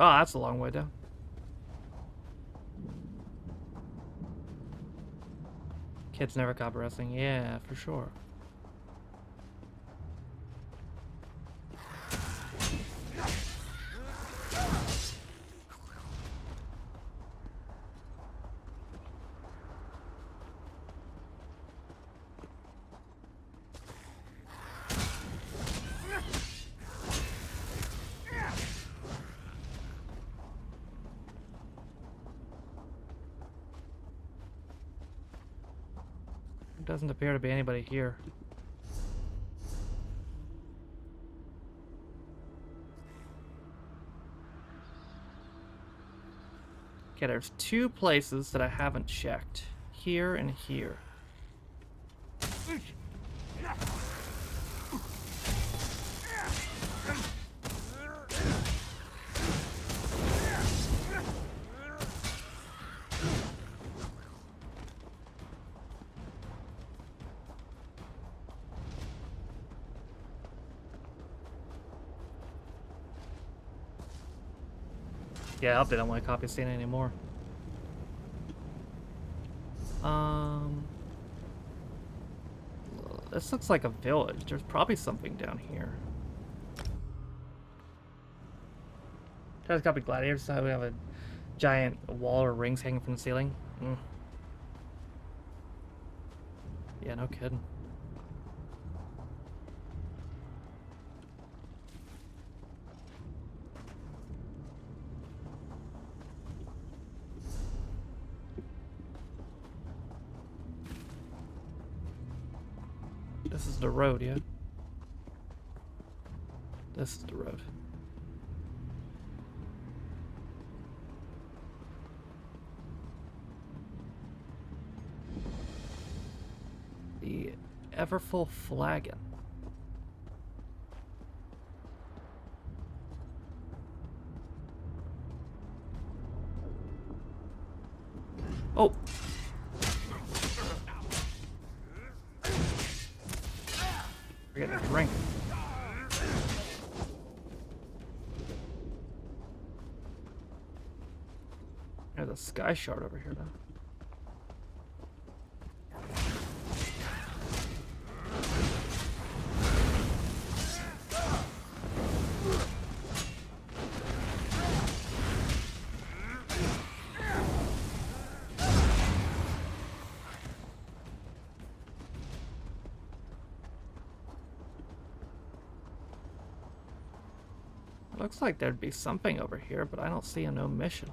Oh, that's a long way down. Kids never caught wrestling. Yeah, for sure. Doesn't appear to be anybody here. Okay, there's two places that I haven't checked. Here and here. Yeah, update. I don't want to copy scene anymore. This looks like a village. There's probably something down here. Try to copy gladiators. So we have a giant wall or rings hanging from the ceiling. Yeah, no kidding. This is the road, yeah? This is the road. The Everfull Flagon. Oh! We're getting a drink. There's a sky shard over here, though. Looks like there'd be something over here, but I don't see no mission.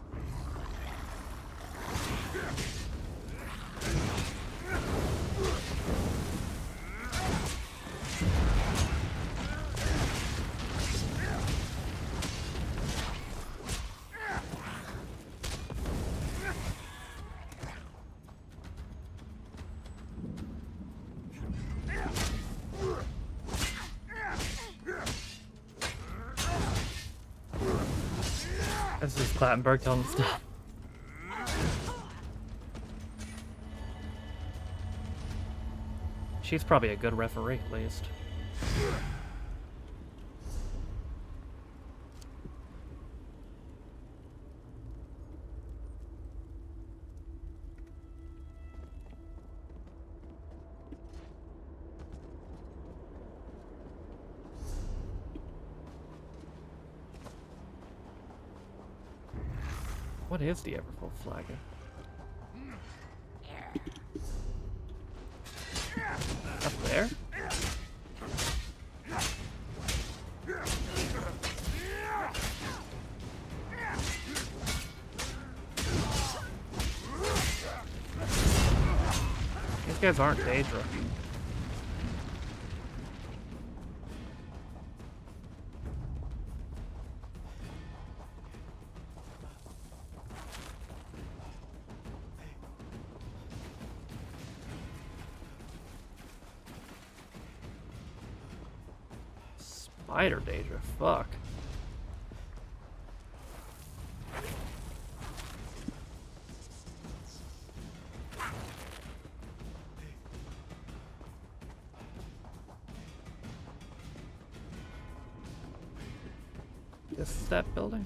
This is Clattenburg telling the stuff. She's probably a good referee, at least. What is the Everfull Flagon? Up there? These guys aren't Daedra. Spider Daedra, fuck. This is that building?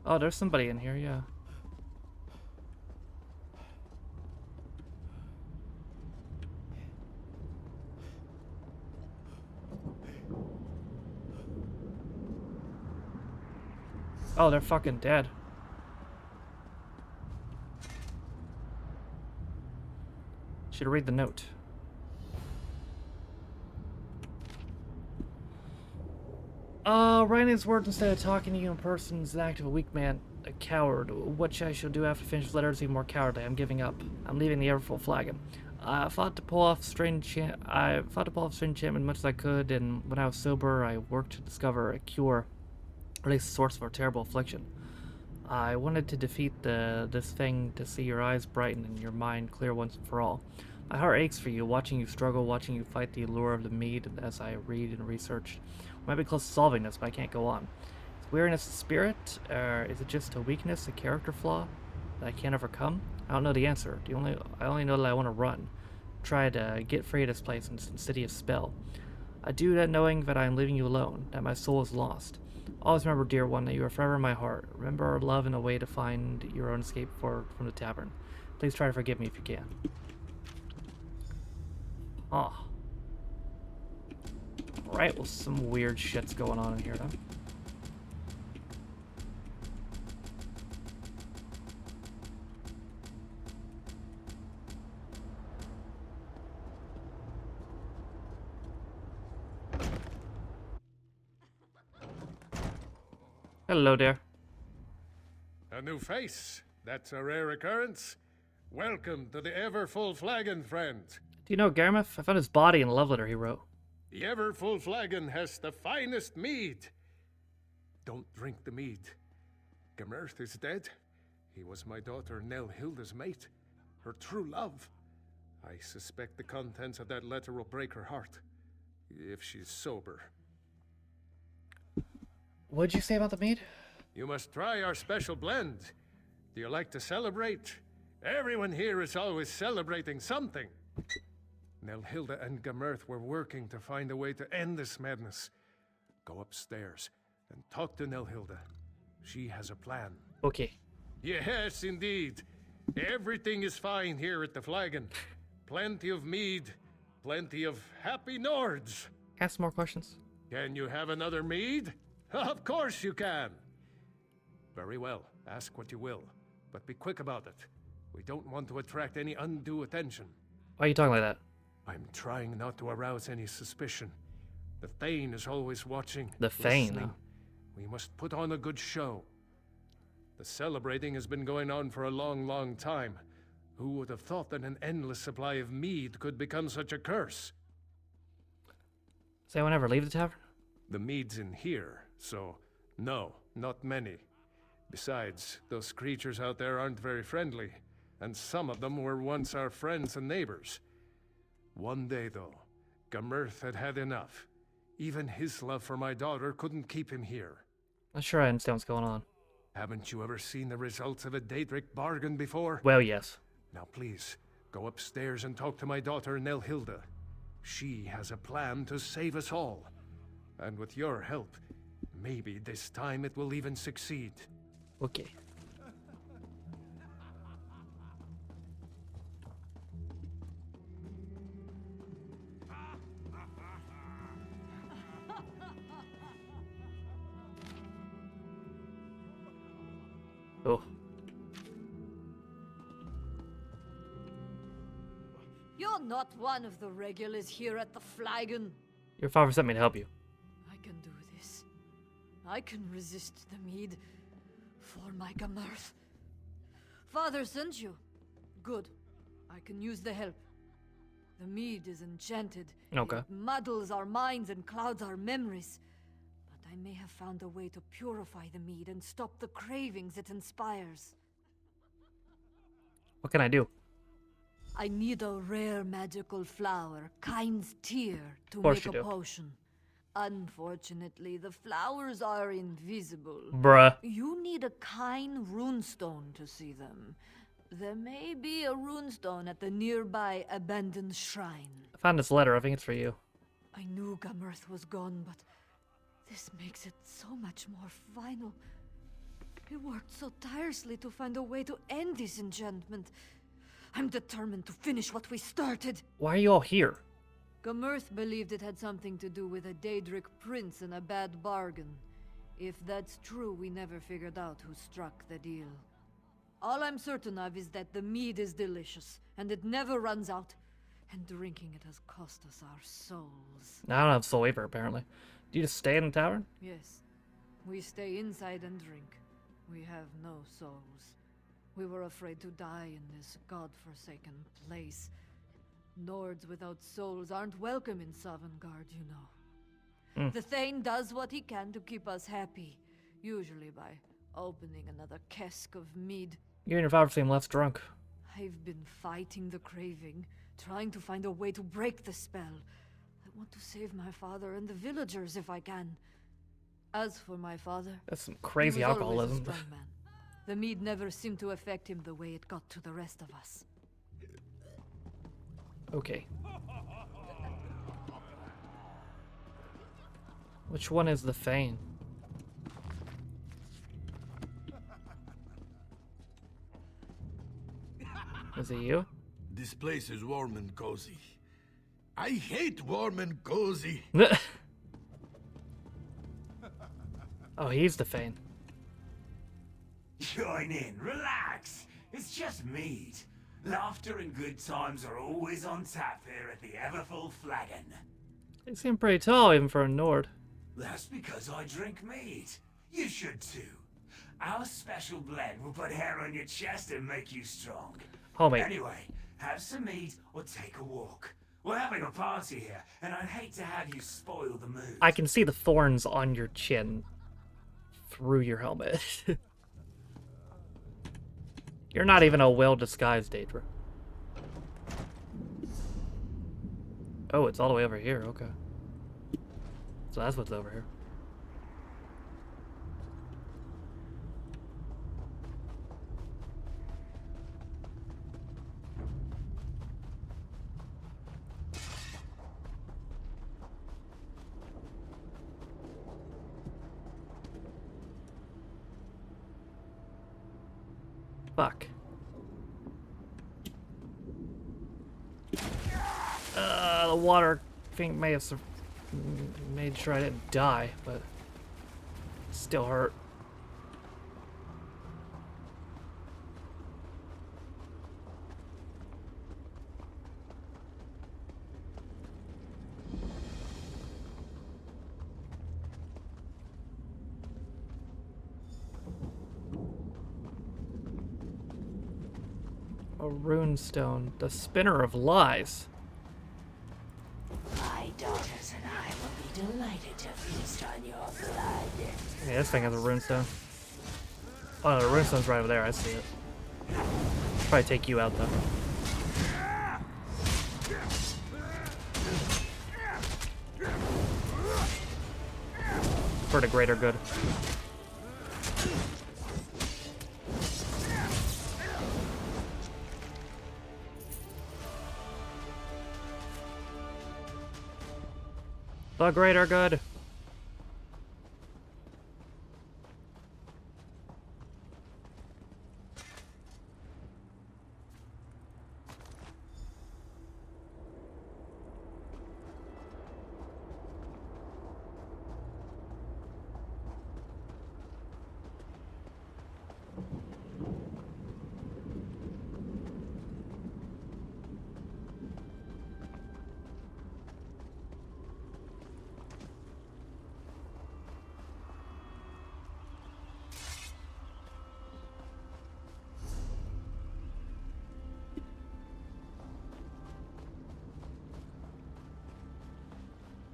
Oh, there's somebody in here, yeah. Oh, they're fucking dead. Should read the note. Writing his words instead of talking to you in person is an act of a weak man, a coward. What I shall do after finish the letter is even more cowardly. I'm giving up. I'm leaving the Everfull Flagon. I fought to pull off strange enchantment much as I could, and when I was sober, I worked to discover a cure, or at least a source of our terrible affliction. I wanted to defeat this thing, to see your eyes brighten and your mind clear once and for all. My heart aches for you, watching you struggle, watching you fight the allure of the mead as I read and research. We might be close to solving this, but I can't go on. Is weariness a spirit, or is it just a weakness, a character flaw that I can't overcome? I don't know the answer. I only know that I want to run. Try to get free of this place in City of Spell. I do that knowing that I am leaving you alone, that my soul is lost. Always remember, dear one, that you are forever in my heart. Remember our love and a way to find your own escape from the tavern. Please try to forgive me if you can. Ah. Right, well, some weird shit's going on in here, though. Hello there. A new face. That's a rare occurrence. Welcome to the Everfull Flagon, friend. Do you know Garmouth? I found his body in a love letter he wrote. The Everfull Flagon has the finest mead. Don't drink the mead. Gemerth is dead. He was my daughter Nelhilda's mate, her true love. I suspect the contents of that letter will break her heart, if she's sober. What'd you say about the mead? You must try our special blend. Do you like to celebrate? Everyone here is always celebrating something. Nelhilda and Gemerth were working to find a way to end this madness. Go upstairs and talk to Nelhilda. She has a plan. Okay. Yes, indeed. Everything is fine here at the Flagon. Plenty of mead, plenty of happy Nords. Ask more questions. Can you have another mead? Of course you can. Very well. Ask what you will, but be quick about it. We don't want to attract any undue attention. Why are you talking like that? I'm trying not to arouse any suspicion. The Thane is always watching. The Thane, listening. huh? We must put on a good show. The celebrating has been going on for a long, long time. Who would have thought that an endless supply of mead could become such a curse? Does anyone ever leave the tavern? The mead's in here, so no, not many. Besides, those creatures out there aren't very friendly, and some of them were once our friends and neighbors. One day, though, Gamirth had had enough. Even his love for my daughter couldn't keep him here. Not sure I understand what's going on. Haven't you ever seen the results of a Daedric bargain before? Well, yes. Now please, go upstairs and talk to my daughter Nelhilda. She has a plan to save us all. And with your help, maybe this time it will even succeed. Okay. Oh. You're not one of the regulars here at the Flagon. Your father sent me to help you. I can do this. I can resist the mead for my Gamirth. Father sent you. Good. I can use the help. The mead is enchanted. Okay. It muddles our minds and clouds our memories. But I may have found a way to purify the mead and stop the cravings it inspires. What can I do? I need a rare magical flower, Kind's Tear, to course make you a do. potion. Unfortunately, the flowers are invisible. Bruh. You need a Kind runestone to see them. There may be a runestone at the nearby abandoned shrine. I found this letter. I think it's for you. I knew Gamirth was gone, but this makes it so much more final. He worked so tirelessly to find a way to end this enchantment. I'm determined to finish what we started. Why are you all here? Gamirth believed it had something to do with a Daedric prince and a bad bargain. If that's true, we never figured out who struck the deal. All I'm certain of is that the mead is delicious, and it never runs out. And drinking it has cost us our souls. I don't have soul waver, apparently. Do you just stay in the tavern? Yes. We stay inside and drink. We have no souls. We were afraid to die in this god-forsaken place. Nords without souls aren't welcome in Sovngarde, you know. The Thane does what he can to keep us happy, usually by opening another cask of mead. You and your father seem less drunk. I've been fighting the craving, trying to find a way to break the spell. I want to save my father and the villagers if I can. As for my father, That's some crazy he was always a alcoholism. strong man. The mead never seemed to affect him the way it got to the rest of us. Okay. Which one is the Thane? Is it you? This place is warm and cozy. I hate warm and cozy. Oh, he's the Thane. Join in, relax. It's just mead. Laughter and good times are always on tap here at the Everfull Flagon. He seemed pretty tall, even for a Nord. That's because I drink mead. You should too. Our special blend will put hair on your chest and make you strong. Homie. Anyway, have some mead or take a walk. We're having a party here, and I'd hate to have you spoil the mood. I can see the thorns on your chin through your helmet. You're not even a well-disguised Daedra. Oh, it's all the way over here. Okay. So that's what's over here. Fuck. The water, I think, may have made sure I didn't die, but it still hurt. A rune stone. The spinner of lies. My daughters and I will be delighted to feast on your blood. Yeah, this thing has a rune stone. Oh, the rune stone's right over there. I see it. Probably take you out, though. For the greater good. The greater good.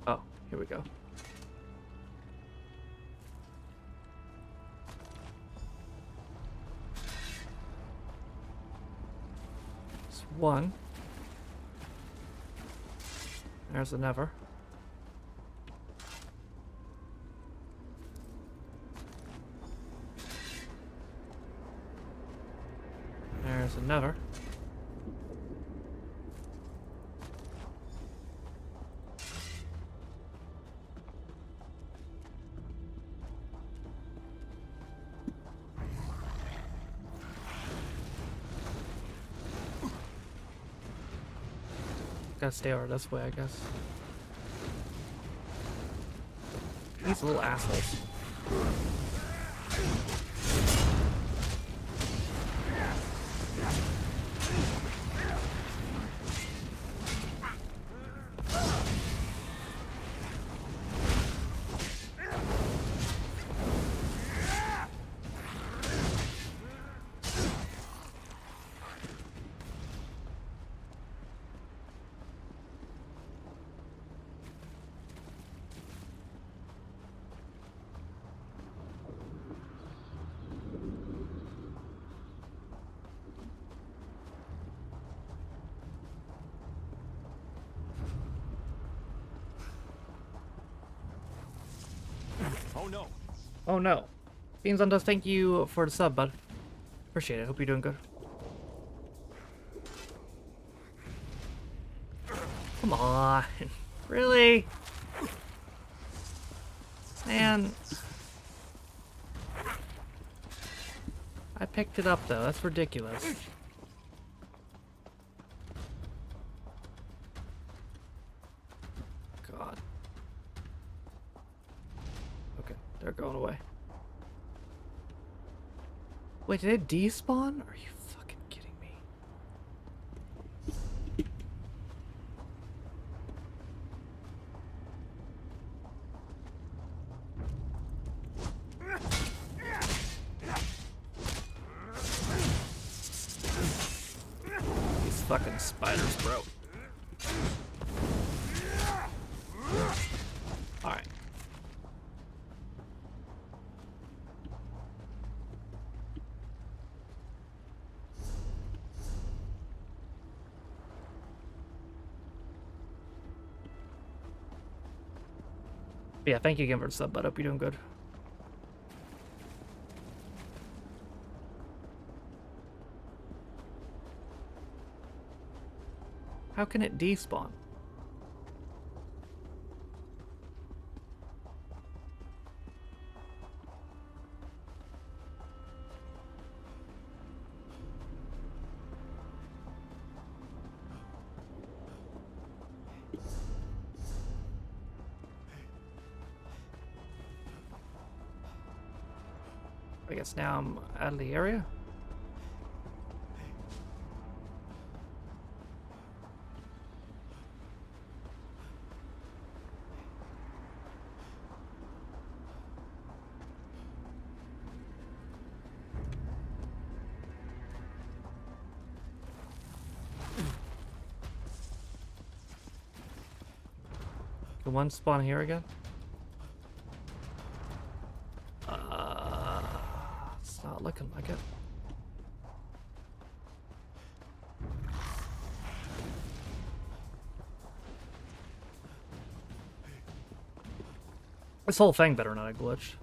Oh, here we go. It's one. There's a never. There's a never. Gotta stay over this way, I guess. These little assholes. Oh no. Oh no. Beans on Dust, thank you for the sub, bud. Appreciate it. Hope you're doing good. Come on. Really? Man. I picked it up though. That's ridiculous. God. Okay, they're going away. Wait, did it despawn? Are you fucking kidding me? These fucking spiders, bro. Alright. Yeah, thank you again for the sub, bud. Hope you're doing good. How can it despawn? I guess now I'm out of the area. The one spawn here again? It's not looking like it. This whole thing better not have glitched.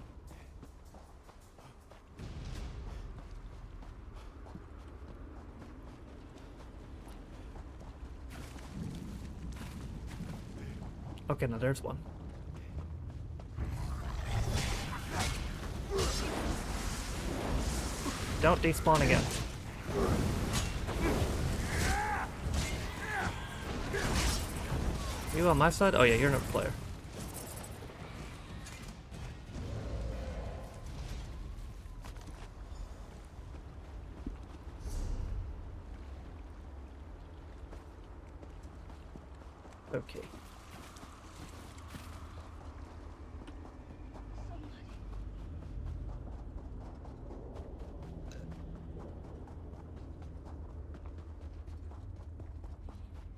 Okay, now there's one. Don't despawn again. You on my side? Oh yeah, you're another player. Okay.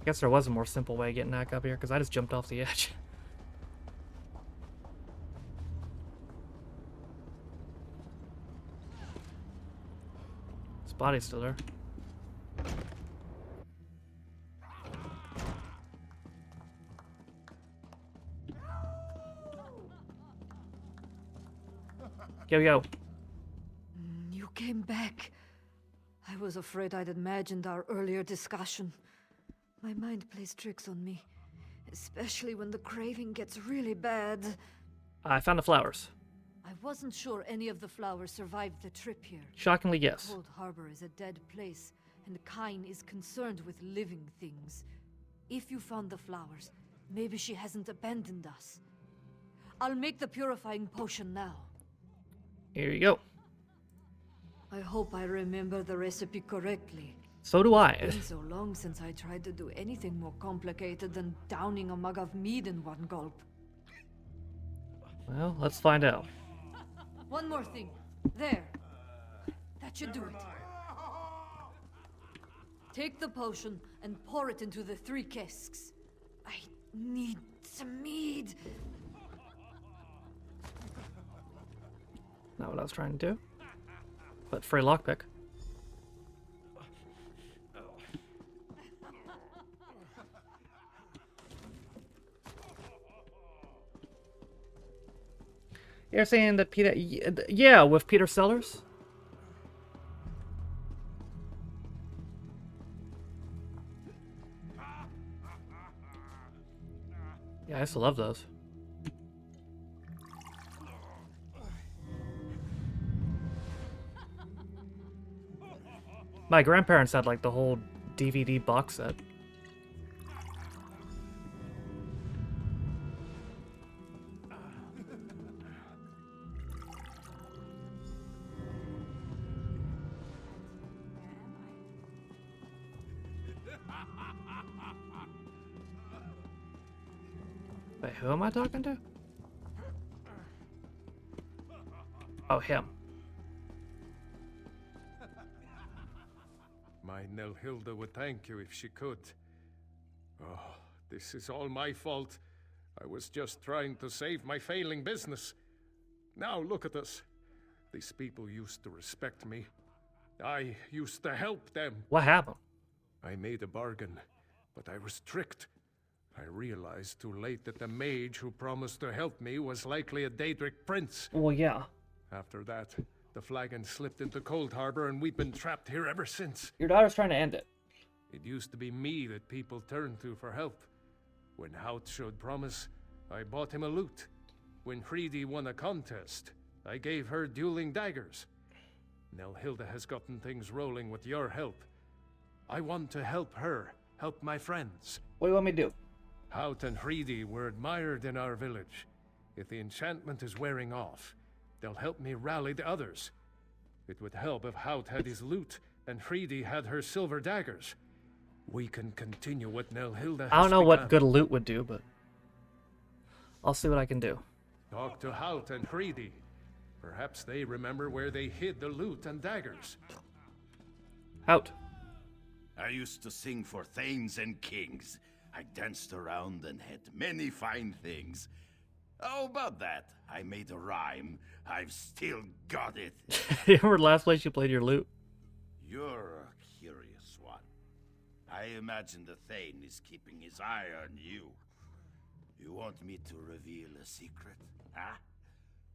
I guess there was a more simple way of getting back up here, because I just jumped off the edge. His body's still there. Yo. You came back. I was afraid I'd imagined our earlier discussion. My mind plays tricks on me, especially when the craving gets really bad. I found the flowers. I wasn't sure any of the flowers survived the trip here. Shockingly, yes. Cold Harbor is a dead place, and Kyne is concerned with living things. If you found the flowers, maybe she hasn't abandoned us. I'll make the purifying potion now. Here you go. I hope I remember the recipe correctly. So do I. It's been so long since I tried to do anything more complicated than downing a mug of mead in one gulp. Well, let's find out. One more thing. There. That should do it. Take the potion and pour it into the 3 casks. I need some mead. Not what I was trying to do. But free lockpick. You're saying that Peter... Yeah, with Peter Sellers? Yeah, I used to love those. My grandparents had like the whole DVD box set. Wait, who am I talking to? Oh, him. My Nelhilda would thank you if she could. Oh, this is all my fault. I was just trying to save my failing business. Now look at us. These people used to respect me. I used to help them. What happened? I made a bargain, but I was tricked. I realized too late that the mage who promised to help me was likely a Daedric prince. Well, yeah. After that, the flagon slipped into Cold Harbor and we've been trapped here ever since. Your daughter's trying to end it. It used to be me that people turned to for help. When Hout showed promise, I bought him a lute. When Freedy won a contest, I gave her dueling daggers. Nelhilda has gotten things rolling with your help. I want to help her, help my friends. What do you want me to do? Hout and Freedy were admired in our village. If the enchantment is wearing off, they'll help me rally the others. It would help if Hout had his lute and Freedy had her silver daggers. We can continue what Nelhilda has I don't know begun. what good loot would do, but I'll see what I can do. Talk to Hout and Freedy. Perhaps they remember where they hid the lute and daggers. Hout. I used to sing for thanes and kings. I danced around and had many fine things. How about that? I made a rhyme. I've still got it. You remember last place you played your lute? You're a curious one. I imagine the Thane is keeping his eye on you. You want me to reveal a secret, huh?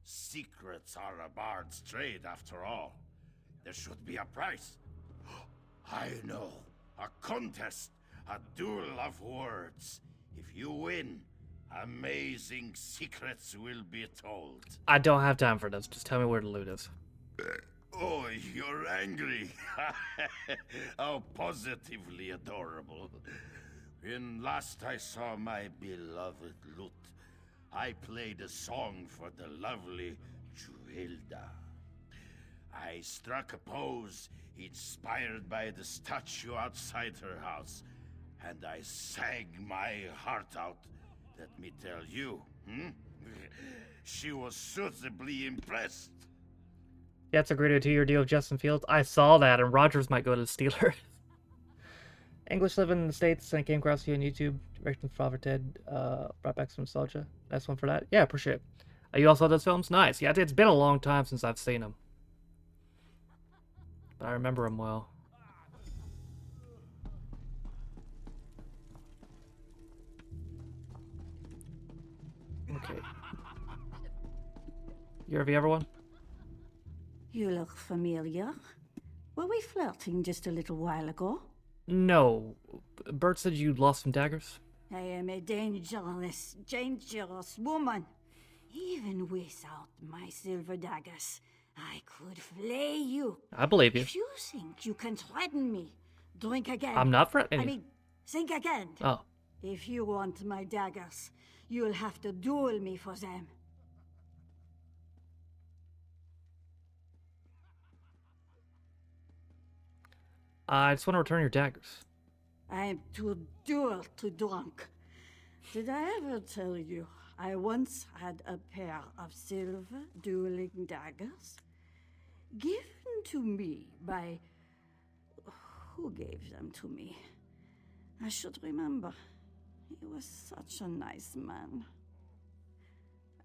Secrets are a bard's trade, after all. There should be a price. I know. A contest. A duel of words. If you win, amazing secrets will be told. I don't have time for this. Just tell me where the loot is. Oh, you're angry. How positively adorable. When last I saw my beloved lute, I played a song for the lovely Juelda. I struck a pose inspired by the statue outside her house, and I sang my heart out. Let me tell you, she was suitably impressed. Yeah, it's agreed to a 2-year deal with Justin Fields. I saw that, and Rodgers might go to the Steelers. English living in the States, and I came across you on YouTube, directing Father Ted, brought back some nostalgia. Nice one for that. Yeah, appreciate it. You also saw those films? Nice. Yeah, it's been a long time since I've seen them. But I remember them well. Okay. Have you ever won? You look familiar. Were we flirting just a little while ago? No. Bert said you lost some daggers. I am a dangerous, dangerous woman. Even without my silver daggers, I could flay you. I believe you. If you think you can threaten me, drink again. I'm not threatening you. I mean, think again. Oh. If you want my daggers, you'll have to duel me for them. I just want to return your daggers. I'm too dull to drunk. Did I ever tell you I once had a pair of silver dueling daggers? Given to me by... Who gave them to me? I should remember. He was such a nice man.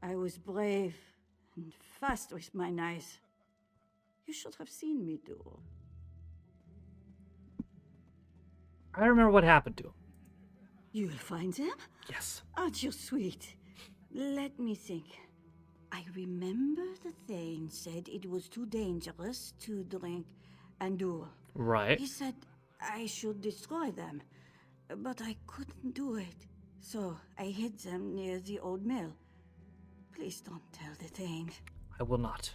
I was brave and fast with my knives. You should have seen me duel. I don't remember what happened to him. You'll find them? Yes. Aren't you sweet? Let me think. I remember the Thane said it was too dangerous to drink and duel. Right. He said I should destroy them, but I couldn't do it. So I hid them near the old mill. Please don't tell the Thane. I will not.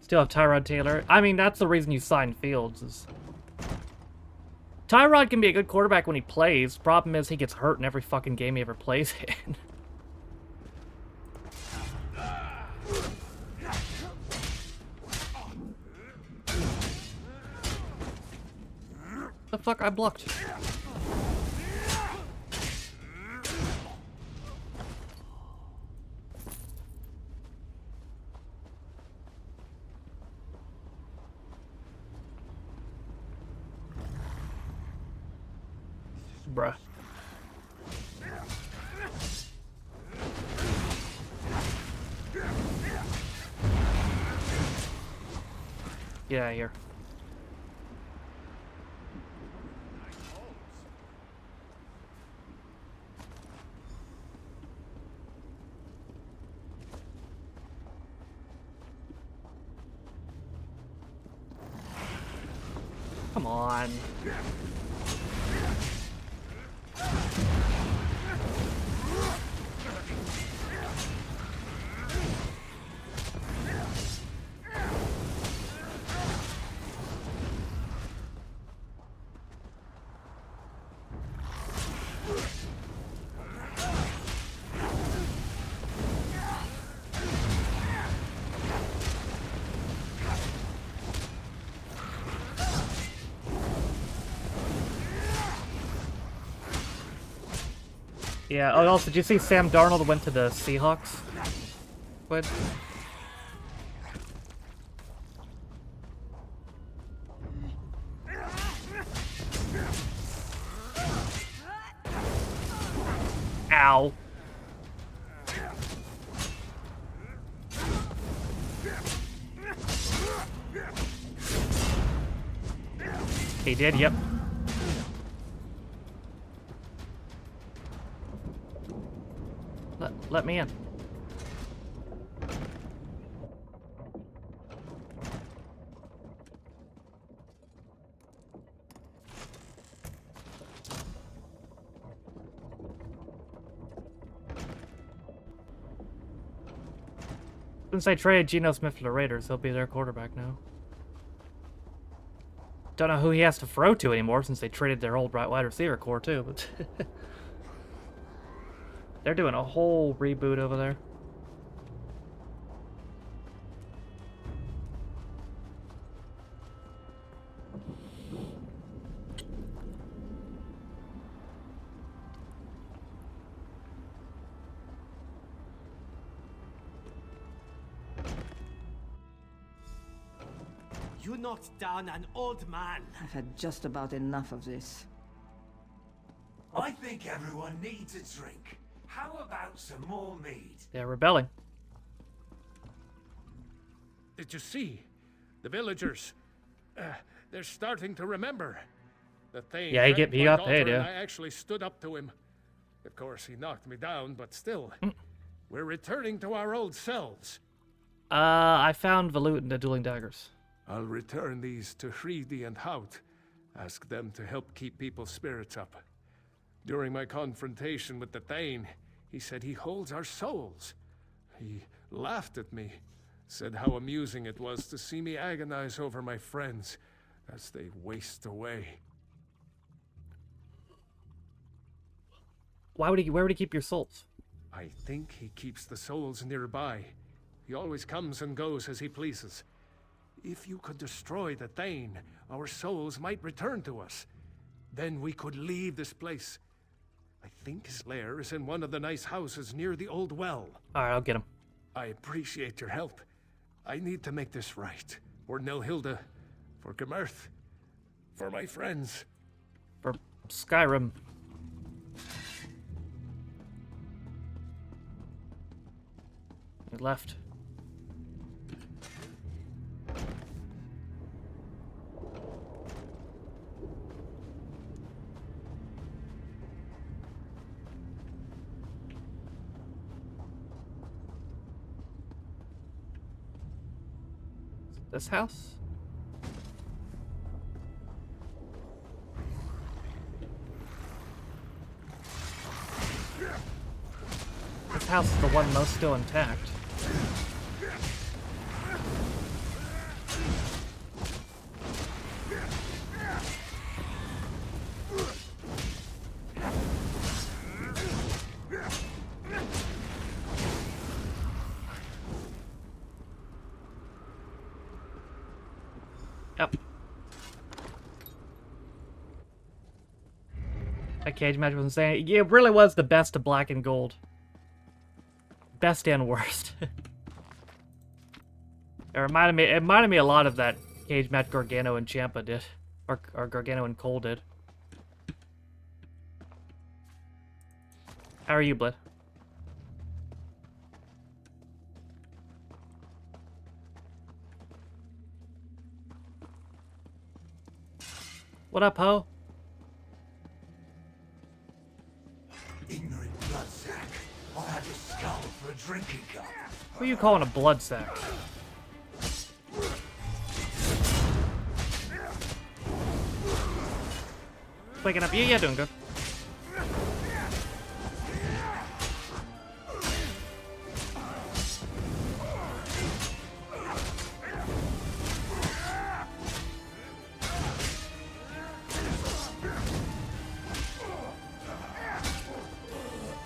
Still have Tyrod Taylor. I mean, that's the reason you signed Fields. Is Tyrod can be a good quarterback when he plays. Problem is, he gets hurt in every fucking game he ever plays in. The fuck? I blocked. Bruh. Get out of here. Come on. Yeah, oh, also, did you see Sam Darnold went to the Seahawks? What? Ow. He did, yep. Let me in. Since I traded Geno Smith to the Raiders, he'll be their quarterback now. Don't know who he has to throw to anymore since they traded their old wide receiver core too, but they're doing a whole reboot over there. You knocked down an old man. I've had just about enough of this. I think everyone needs a drink. How about some more mead? They're rebelling. Did you see? The villagers. They're starting to remember. The thing. Yeah, he got paid, yeah. I actually stood up to him. Of course, he knocked me down, but still. We're returning to our old selves. I found the loot and the dueling daggers. I'll return these to Hridi and Hout. Ask them to help keep people's spirits up. During my confrontation with the Thane, he said he holds our souls. He laughed at me, said how amusing it was to see me agonize over my friends as they waste away. Where would he keep your souls? I think he keeps the souls nearby. He always comes and goes as he pleases. If you could destroy the Thane, our souls might return to us. Then we could leave this place. I think his lair is in one of the nice houses near the old well. Alright, I'll get him. I appreciate your help. I need to make this right. For Nilhilda, for Gemerth, for my friends. For Skyrim. He left. This house? This house is the one most still intact. Yep. That cage match was insane. Yeah, it really was the best of Black and Gold. Best and worst. It reminded me a lot of that cage match Gargano and Ciampa did. Or Gargano and Cole did. How are you, Blid? What up, ho? Ignorant bloodsack. I'll have your skull for a drinking cup. Who are you calling a blood sack? Waking up. Yeah, doing good.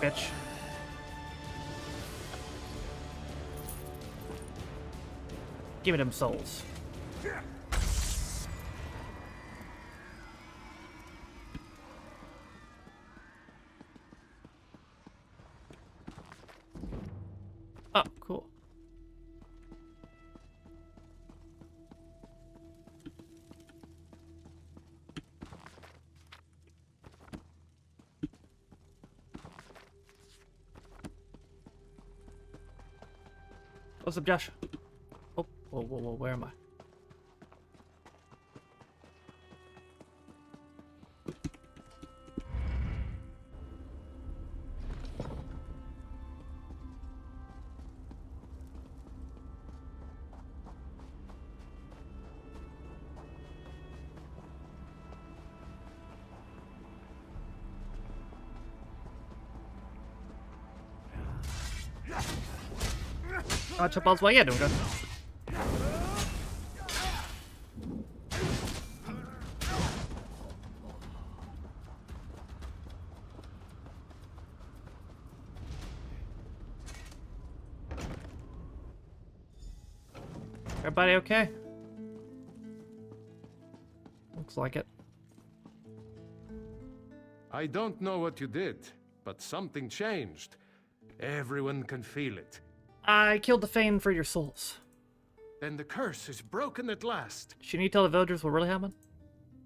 Bitch. Give me them souls. Oh, cool. What's up, Josh? Oh, whoa, where am I? Chop way, yeah, doing good. Everybody okay? Looks like it. I don't know what you did, but something changed. Everyone can feel it. I killed the Fane for your souls. Then the curse is broken at last. Should you tell the villagers what really happened?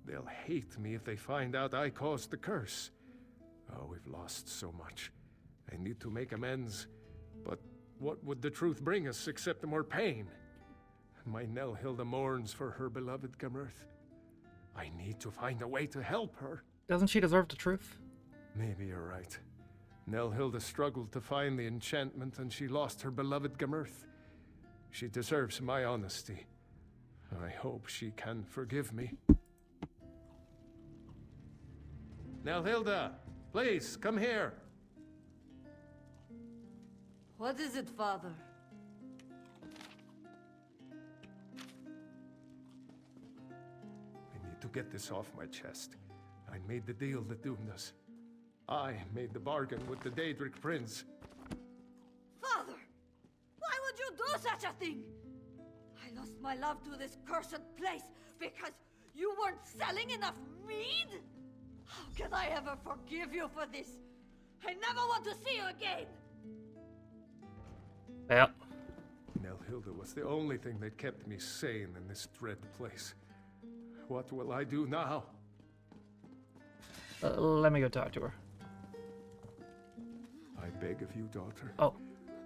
They'll hate me if they find out I caused the curse. Oh, we've lost so much. I need to make amends. But what would the truth bring us except more pain? My Nelhilda mourns for her beloved Gamerth. I need to find a way to help her. Doesn't she deserve the truth? Maybe you're right. Nelhilda struggled to find the enchantment and she lost her beloved Gamerth. She deserves my honesty. I hope she can forgive me. Nelhilda, please, come here. What is it, Father? I need to get this off my chest. I made the deal that doomed us. I made the bargain with the Daedric Prince. Father! Why would you do such a thing? I lost my love to this cursed place because you weren't selling enough mead? How can I ever forgive you for this? I never want to see you again! Yep. Nelhilda was the only thing that kept me sane in this dread place. What will I do now? Let me go talk to her. I beg of you, daughter. Oh.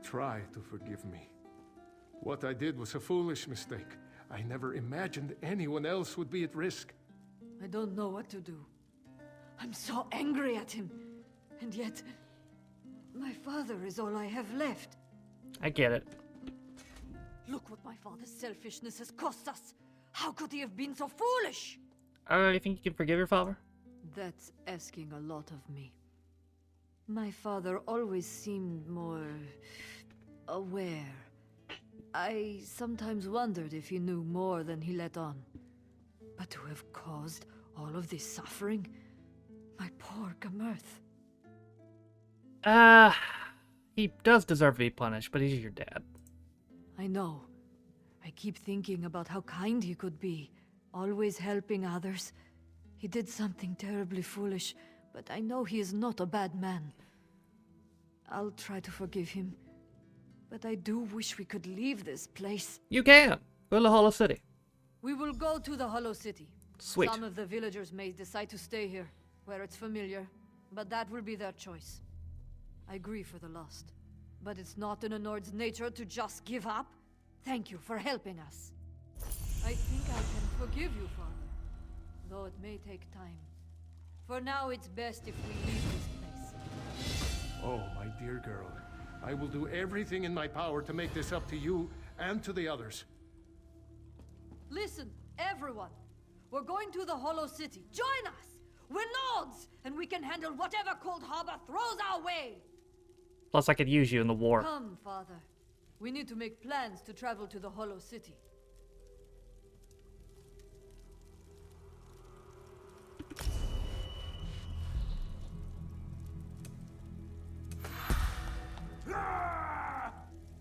Try to forgive me. What I did was a foolish mistake. I never imagined anyone else would be at risk. I don't know what to do. I'm so angry at him. And yet, my father is all I have left. I get it. Look what my father's selfishness has cost us. How could he have been so foolish? You think you can forgive your father? That's asking a lot of me. My father always seemed more aware. I sometimes wondered if he knew more than he let on. But to have caused all of this suffering? My poor Gamerth. He does deserve to be punished, but he's your dad. I know. I keep thinking about how kind he could be, always helping others. He did something terribly foolish, but I know he is not a bad man. I'll try to forgive him, but I do wish we could leave this place. You can! Go to the Hollow City. We will go to the Hollow City. Sweet. Some of the villagers may decide to stay here, where it's familiar, but that will be their choice. I grieve for the lost, but it's not in a Nord's nature to just give up. Thank you for helping us. I think I can forgive you, Father, though it may take time. For now, it's best if we leave this place. Oh, my dear girl. I will do everything in my power to make this up to you and to the others. Listen, everyone. We're going to the Hollow City. Join us! We're Nords, and we can handle whatever Cold Harbor throws our way! Plus, I could use you in the war. Come, Father. We need to make plans to travel to the Hollow City.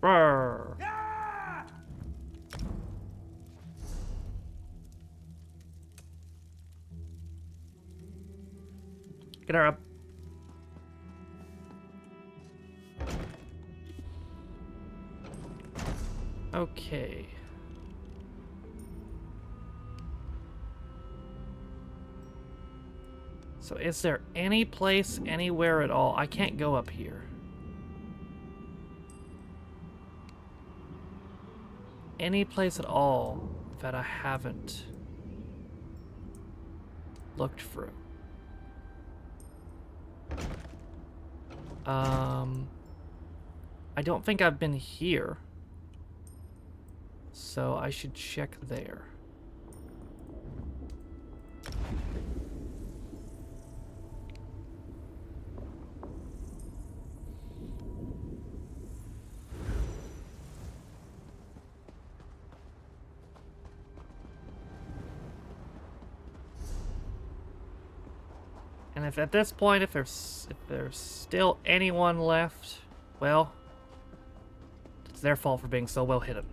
Brrr. Get her up. Okay. So is there any place, anywhere at all? I can't go up here. any place at all that I haven't looked through. I don't think I've been here, so I should check there. And if at this point, if there's still anyone left, well, it's their fault for being so well hidden.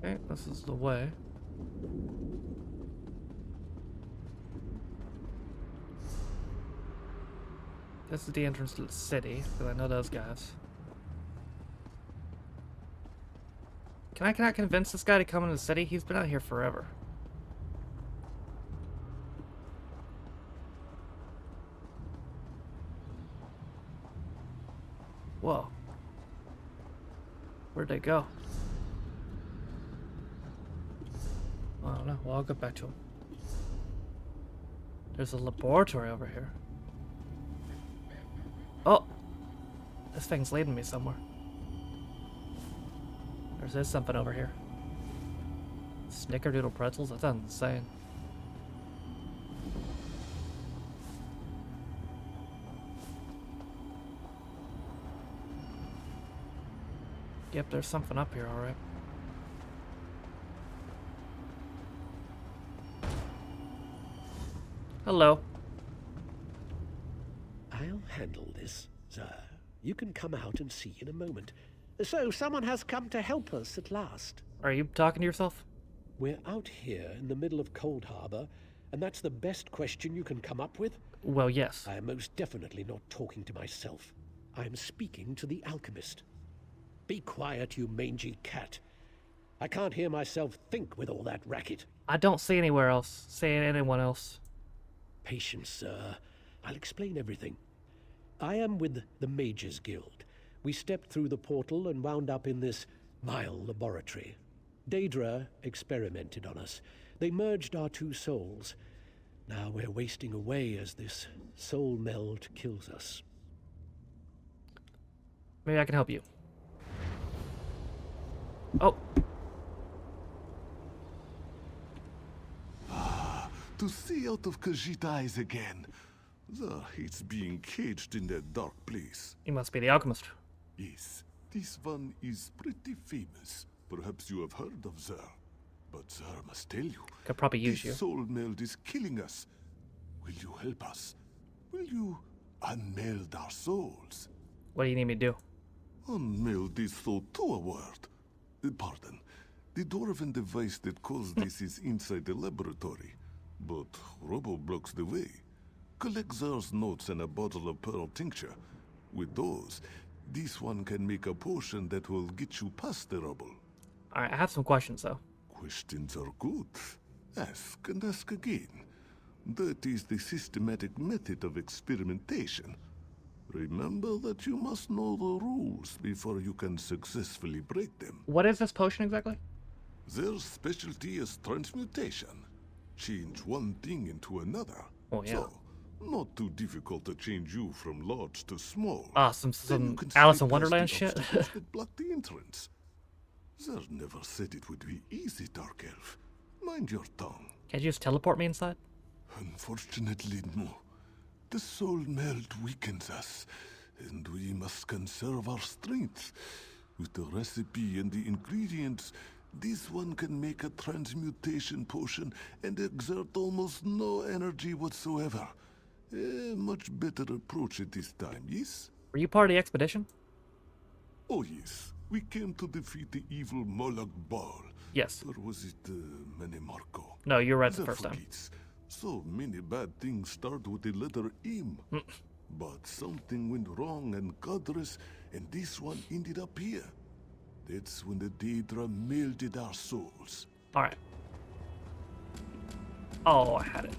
Okay, this is the way. This is the entrance to the city, because I know those guys. Can I convince this guy to come into the city? He's been out here forever. Whoa. Where'd they go? I don't know. Well, I'll go back to him. There's a laboratory over here. Oh! This thing's leading me somewhere. There's something over here. Snickerdoodle pretzels? That sounds insane. Yep, there's something up here, alright. Hello. I'll handle this, sir. You can come out and see in a moment. So, someone has come to help us at last. Are you talking to yourself? We're out here in the middle of Cold Harbor, and that's the best question you can come up with? Well, yes. I am most definitely not talking to myself. I am speaking to the alchemist. Be quiet, you mangy cat. I can't hear myself think with all that racket. I don't see anywhere else. See anyone else. Patience, sir. I'll explain everything. I am with the Mages Guild. We stepped through the portal and wound up in this vile laboratory. Daedra experimented on us. They merged our two souls. Now we're wasting away as this soul meld kills us. Maybe I can help you. Oh. To see out of Khajiit eyes again. Zar hates being caged in that dark place. You must be the alchemist. Yes, this one is pretty famous. Perhaps you have heard of Zar. But Zar must tell you, could probably use this you. soul meld is killing us. Will you help us? Will you unmeld our souls? What do you need me to do? Unmeld this soul to a word. Pardon. The dwarven device that caused this is inside the laboratory. But Robo blocks the way. Collect Zar's notes and a bottle of pearl tincture. With those, this one can make a potion that will get you past the rubble. Alright, I have some questions though. Questions are good. Ask and ask again. That is the systematic method of experimentation. Remember that you must know the rules before you can successfully break them. What is this potion exactly? Their specialty is transmutation. Change one thing into another. Oh, yeah. So, not too difficult to change you from large to small. Ah, some Alice in Wonderland shit. that block the entrance. Zer never said it would be easy, Dark Elf. Mind your tongue. Can't you just teleport me inside? Unfortunately, no. The soul meld weakens us. and we must conserve our strength. With the recipe and the ingredients, this one can make a transmutation potion and exert almost no energy whatsoever. A much better approach at this time, yes? Were you part of the expedition? Oh, yes. We came to defeat the evil Moloch Baal. Yes. Or was it Menemarco? No, you're right the That first time. forgets. So many bad things start with the letter M. But something went wrong and Godress, and this one ended up here. That's when the Daedra melted our souls. Alright. Oh, I had it.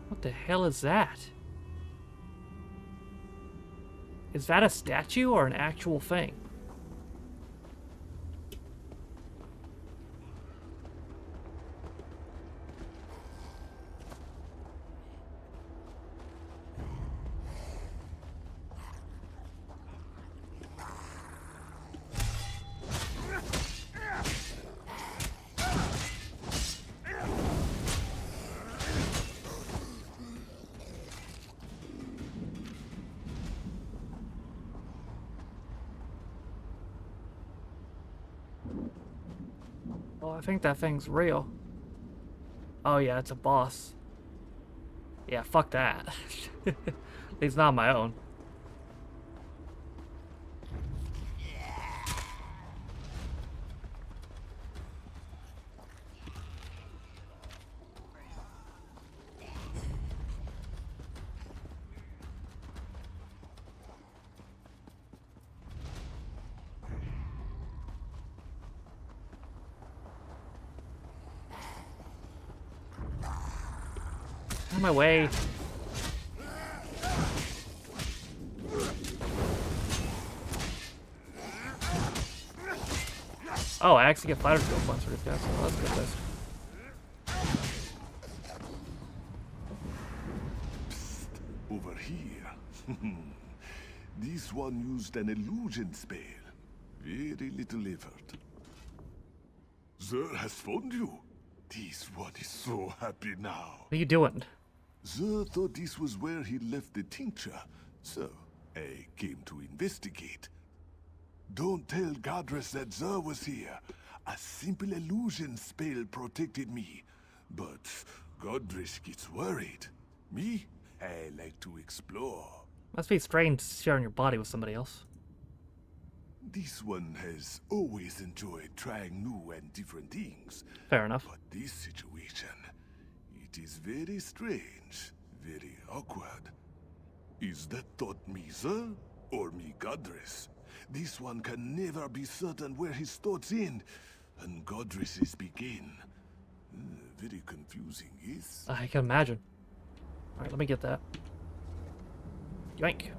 What the hell is that? Is that a statue or an actual thing? Oh, I think that thing's real. Oh yeah, it's a boss. Yeah, fuck that. It's not my own. On my way. Oh, I actually get fighter skill points for this guy, so that's good. List. Over here. This one used an illusion spell. Very little effort. Zer has found you. This one is so happy now. What are you doing? Zer thought this was where he left the tincture, so I came to investigate. Don't tell Godress that Zer was here. A simple illusion spell protected me. But Godress gets worried. Me? I like to explore. Must be strange sharing your body with somebody else. This one has always enjoyed trying new and different things. Fair enough. But this situation, it is very strange, very awkward. Is that thought me, sir? Or me, Godress? This one can never be certain where his thoughts end, and Godress's begin. Very confusing, yes? I can imagine. Alright, let me get that. Yoink.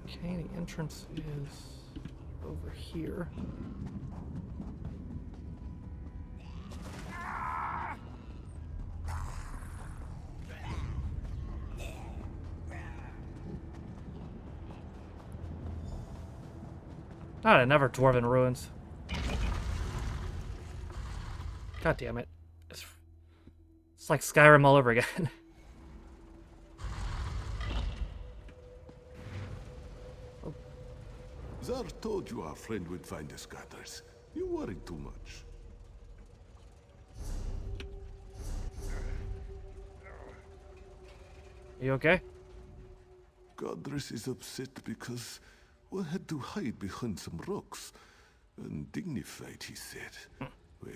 Okay, the entrance is over here. Not another dwarven ruins. God damn it. It's like Skyrim all over again. Zar told you our friend would find us, Godress. You worried too much. You okay? Godress is upset because we had to hide behind some rocks. Undignified, he said. Well,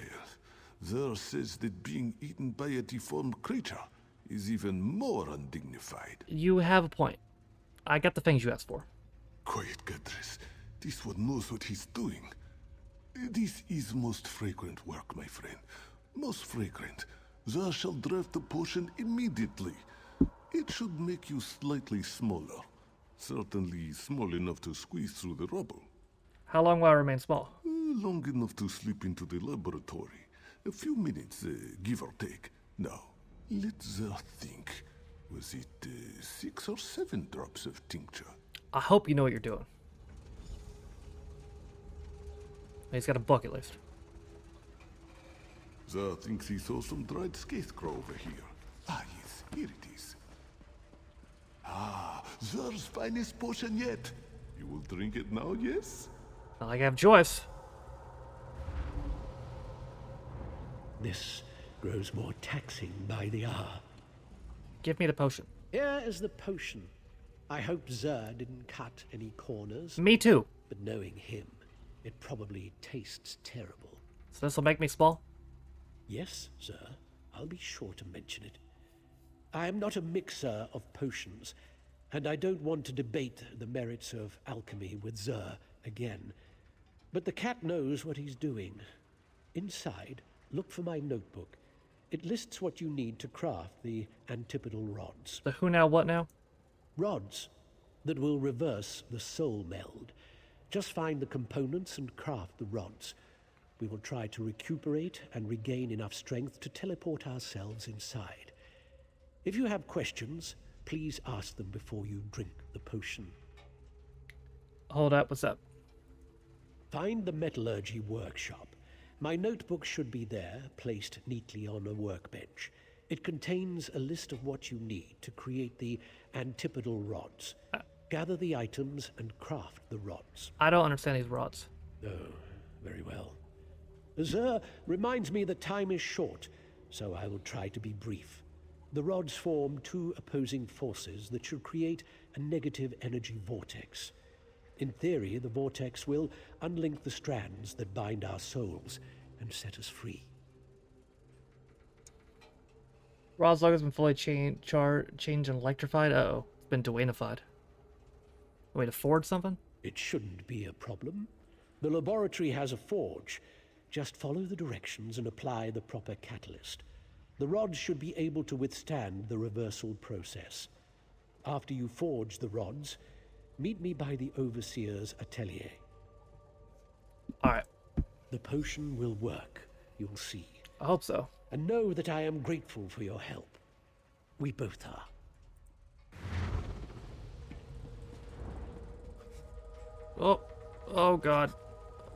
Zer says that being eaten by a deformed creature is even more undignified. You have a point. I got the things you asked for. Quiet, Godress. This one knows what he's doing. This is most fragrant work, my friend. Most fragrant. Zer shall draft the potion immediately. It should make you slightly smaller. Certainly small enough to squeeze through the rubble. How long will I remain small? Long enough to slip into the laboratory. A few minutes, give or take. Now, let Zer think. Was it 6 or 7 drops of tincture? I hope you know what you're doing. He's got a bucket list. Zah thinks he saw some dried scarecrow over here. Ah, yes, here it is. Ah, Zah's finest potion yet. You will drink it now, yes? Not like I have choice. This grows more taxing by the hour. Give me the potion. Here is the potion. I hope Zer didn't cut any corners. Me too. But knowing him, it probably tastes terrible. So this will make me small? Yes, sir. I'll be sure to mention it. I am not a mixer of potions, and I don't want to debate the merits of alchemy with Zer again. But the cat knows what he's doing. Inside, look for my notebook. It lists what you need to craft the antipodal rods. The who now, what now? Rods that will reverse the soul meld. Just find the components and craft the rods. We will try to recuperate and regain enough strength to teleport ourselves inside. If you have questions, please ask them before you drink the potion. Hold up, what's up? Find the metallurgy workshop. My notebook should be there, placed neatly on a workbench. It contains a list of what you need to create the antipodal rods. Gather the items and craft the rods. I don't understand these rods. Oh, very well. Zer reminds me that time is short, so I will try to be brief. The rods form 2 opposing forces that should create a negative energy vortex. In theory, the vortex will unlink the strands that bind our souls and set us free. Rod's logo has been fully changed and electrified. Uh-oh. It's been Dwaynified. Way to forge something? It shouldn't be a problem. The laboratory has a forge. Just follow the directions and apply the proper catalyst. The rods should be able to withstand the reversal process. After you forge the rods, meet me by the Overseer's atelier. Alright. The potion will work, you'll see. I hope so. And know that I am grateful for your help. We both are. Oh. Oh, God.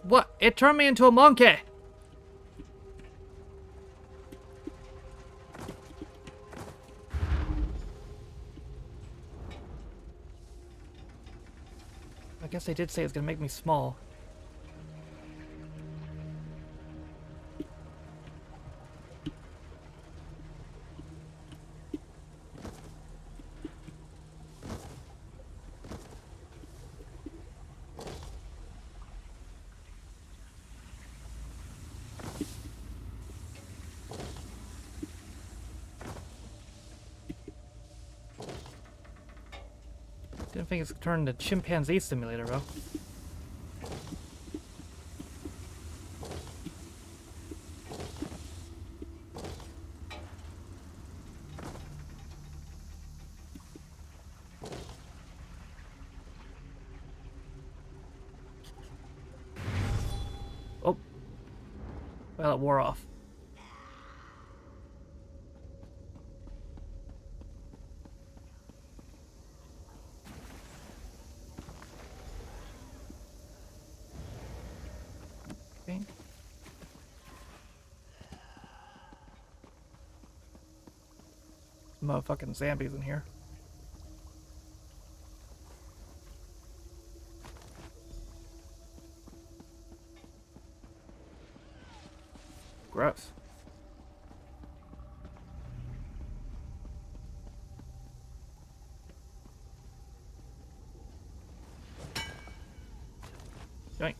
What? It turned me into a monkey! I guess they did say it's gonna make me small. Didn't think it's turned into chimpanzee simulator, bro. Oh. Well, it wore off. Okay. Motherfucking zombies in here. Gross. Yoink.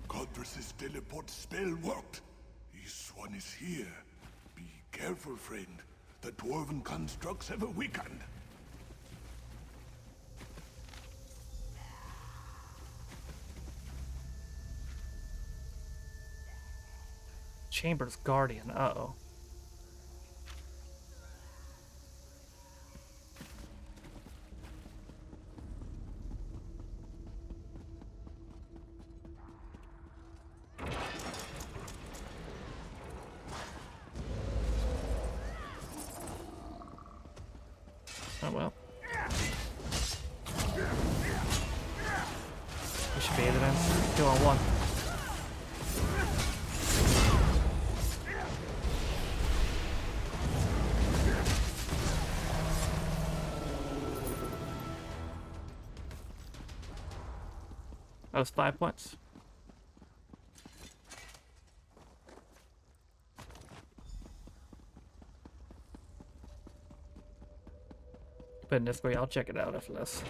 Godverse's teleport spell worked. This one is here. Be careful, friend. The dwarven constructs have weakened. Chamber's guardian. Uh-oh. We should be able to then 2-on-1. That was 5 points. But in this way, I'll check it out after this.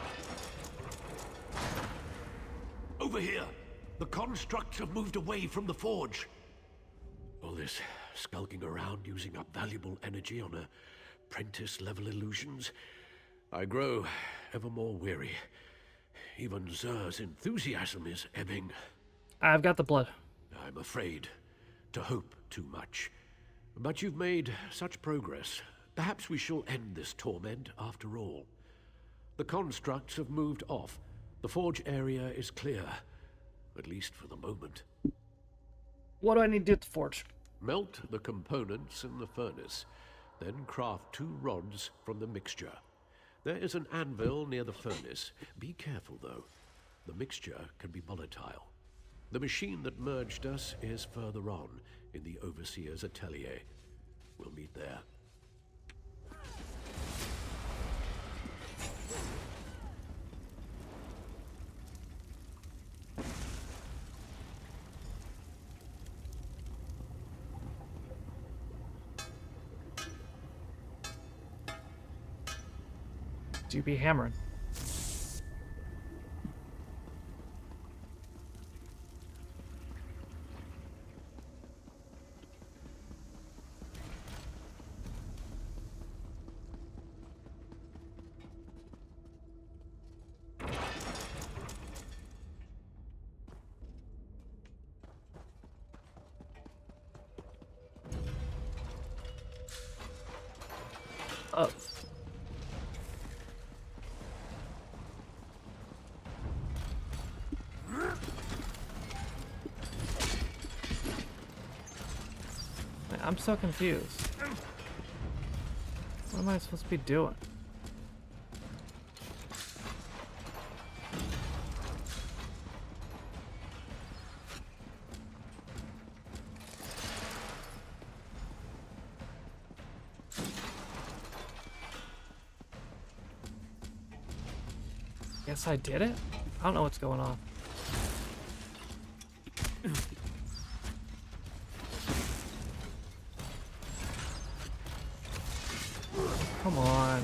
Over here! The constructs have moved away from the forge. All this skulking around using up valuable energy on apprentice-level illusions. I grow ever more weary. Even Zer's enthusiasm is ebbing. I've got the blood. I'm afraid to hope too much. But you've made such progress. Perhaps we shall end this torment after all. The constructs have moved off. The forge area is clear. At least for the moment. What do I need to do at the forge? Melt the components in the furnace. Then craft 2 rods from the mixture. There is an anvil near the furnace. Be careful, though. The mixture can be volatile. The machine that merged us is further on, in the Overseer's atelier. We'll meet there. Do be hammering. Oh. I'm so confused. What am I supposed to be doing? Guess I did it? I don't know what's going on. Come on.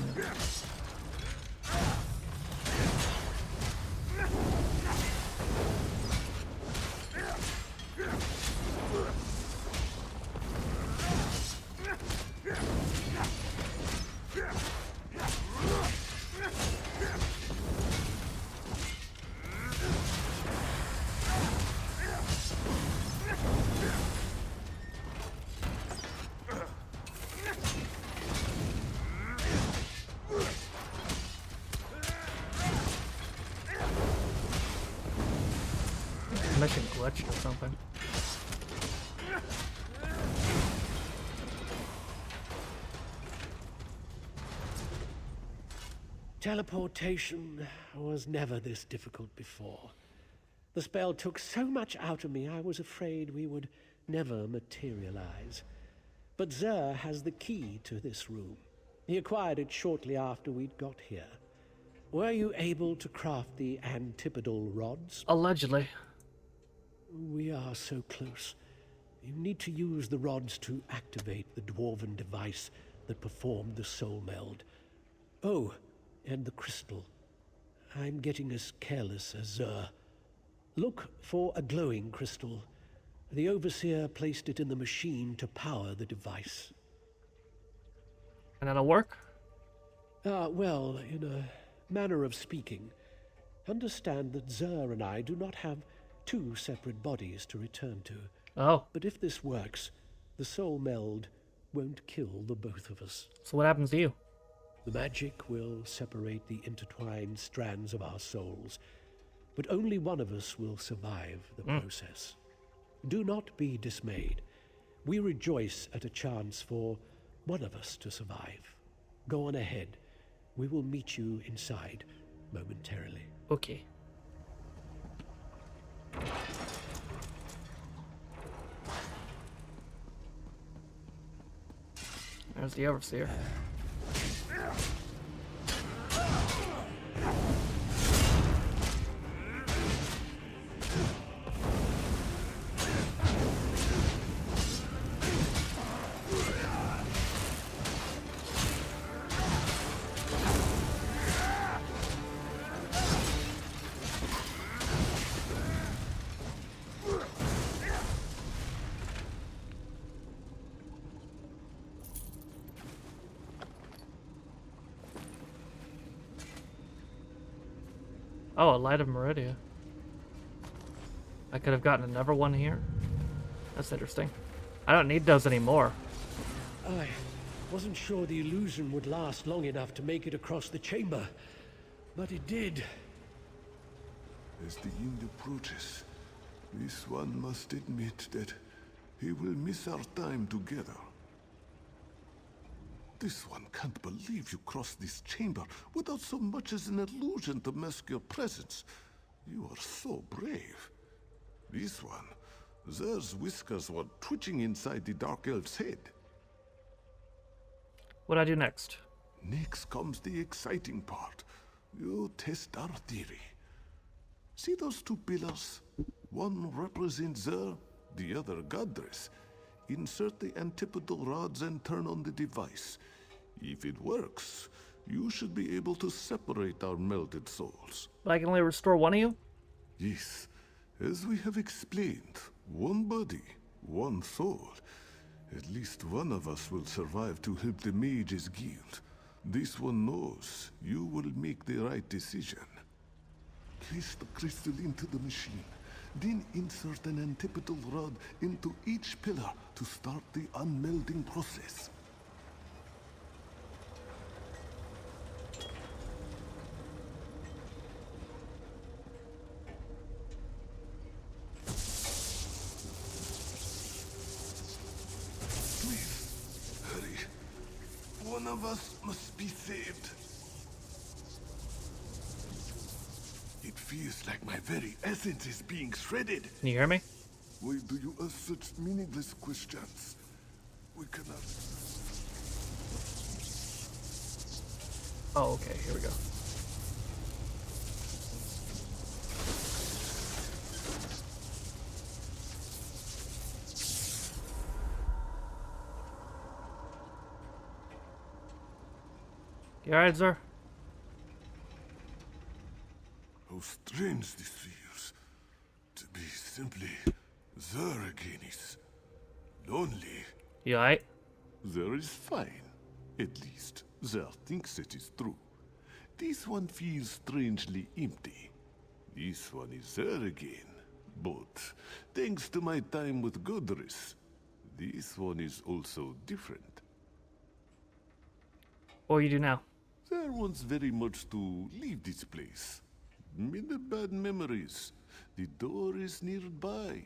Mission glitched or something. Teleportation was never this difficult before. The spell took so much out of me I was afraid we would never materialize. But Zer has the key to this room. He acquired it shortly after we'd got here. Were you able to craft the antipodal rods? Allegedly. We are so close. You need to use the rods to activate the dwarven device that performed the soul meld. Oh, and the crystal. I'm getting as careless as Zer. Look for a glowing crystal. The Overseer placed it in the machine to power the device. And that'll work? Well, in a manner of speaking. Understand that Zer and I do not have 2 separate bodies to return to. Oh. But if this works, the soul meld won't kill the both of us. So what happens to you? The magic will separate the intertwined strands of our souls, but only one of us will survive the process. Do not be dismayed. We rejoice at a chance for one of us to survive. Go on ahead. We will meet you inside momentarily. Okay. There's the overseer. Oh, a Light of Meridia. I could have gotten another one here. That's interesting. I don't need those anymore. I wasn't sure the illusion would last long enough to make it across the chamber, but it did. As the end approaches, this one must admit that he will miss our time together. This one can't believe you crossed this chamber without so much as an illusion to mask your presence. You are so brave. This one, Zer's whiskers were twitching inside the Dark Elf's head. What do I do next? Next comes the exciting part. You test our theory. See those two pillars? One represents Zer, the other Godress. Insert the antipodal rods and turn on the device. If it works, you should be able to separate our melted souls. But I can only restore one of you? Yes. As we have explained, one body, one soul. At least one of us will survive to help the Mages Guild. This one knows you will make the right decision. Place the crystal into the machine. Then insert an antipodal rod into each pillar to start the unmelding process. Please, hurry. One of us must be saved. It feels like my very essence is being shredded. Can you hear me? Why do you ask such meaningless questions? We cannot... Oh, okay, here we go. You alright, Zer? How strange this feels. To be simply Zer again is lonely. You alright? Zer is fine. At least Zer thinks it is true. This one feels strangely empty. This one is Zer again. But thanks to my time with Godress, this one is also different. What will you do now? Zer wants very much to leave this place. Many bad memories. The door is nearby.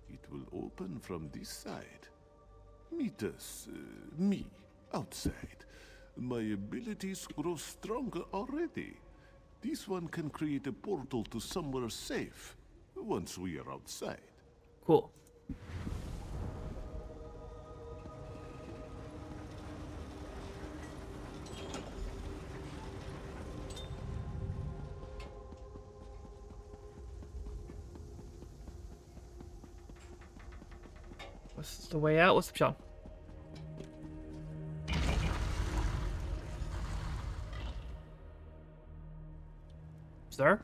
It will open from this side. Meet us, me, outside. My abilities grow stronger already. This one can create a portal to somewhere safe, once we are outside. Cool. What's the way out? What's up, Sean? Sir?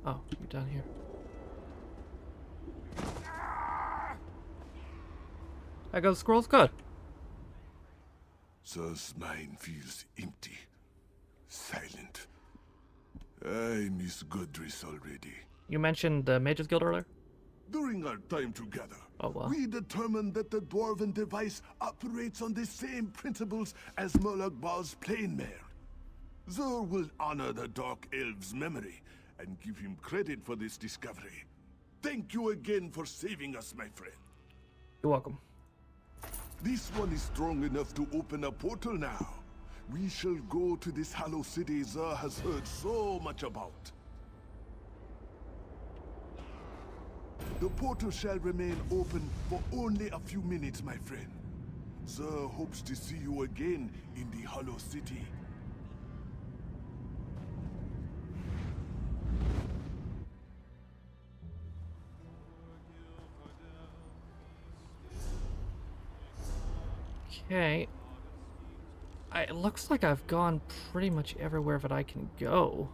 Oh, you're down here. I got the scrolls good. Zer's mind feels empty, silent. I miss Godress already. You mentioned the Mages Guild earlier? During our time together, wow. we determined that the Dwarven device operates on the same principles as Molag Bal's plane mail. Zer will honor the Dark Elf's memory and give him credit for this discovery. Thank you again for saving us, my friend. You're welcome. This one is strong enough to open a portal now. We shall go to this hollow city Zer has heard so much about. The portal shall remain open for only a few minutes, my friend. Zer hopes to see you again in the hollow city. Okay. It looks like I've gone pretty much everywhere that I can go.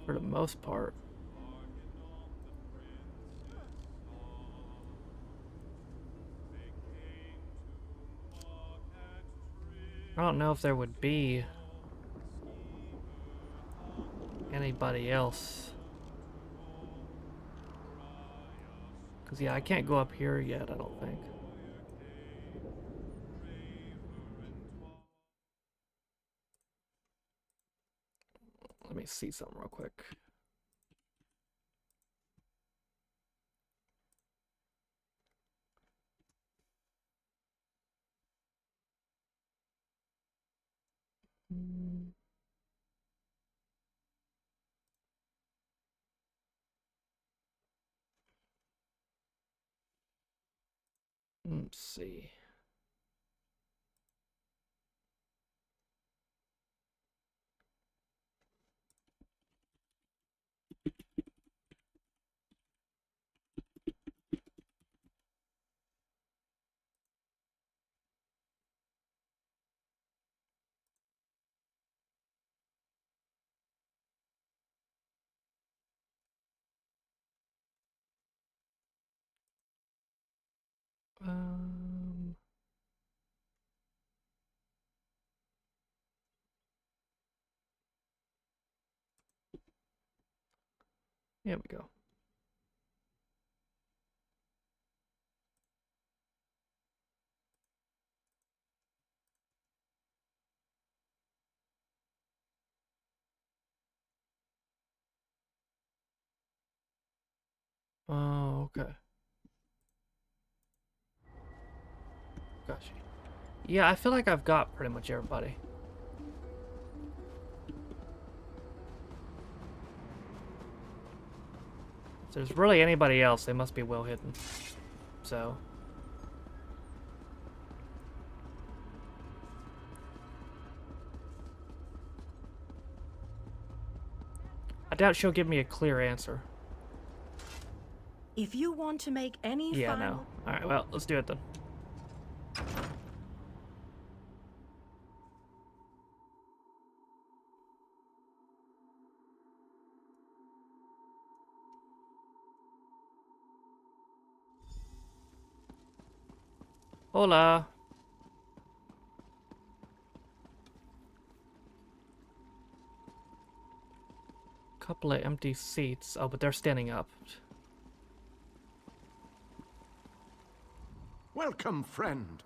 For the most part. I don't know if there would be anybody else. Because, yeah, I can't go up here yet, I don't think. Let me see something real quick. Let's see. Here we go. Oh, okay. Gotcha. Yeah, I feel like I've got pretty much everybody. If there's really anybody else, they must be well hidden. So. I doubt she'll give me a clear answer. If you want to make any Yeah, final... no. Alright, well, let's do it then. Hola. Couple of empty seats. Oh, but they're standing up. Welcome, friend.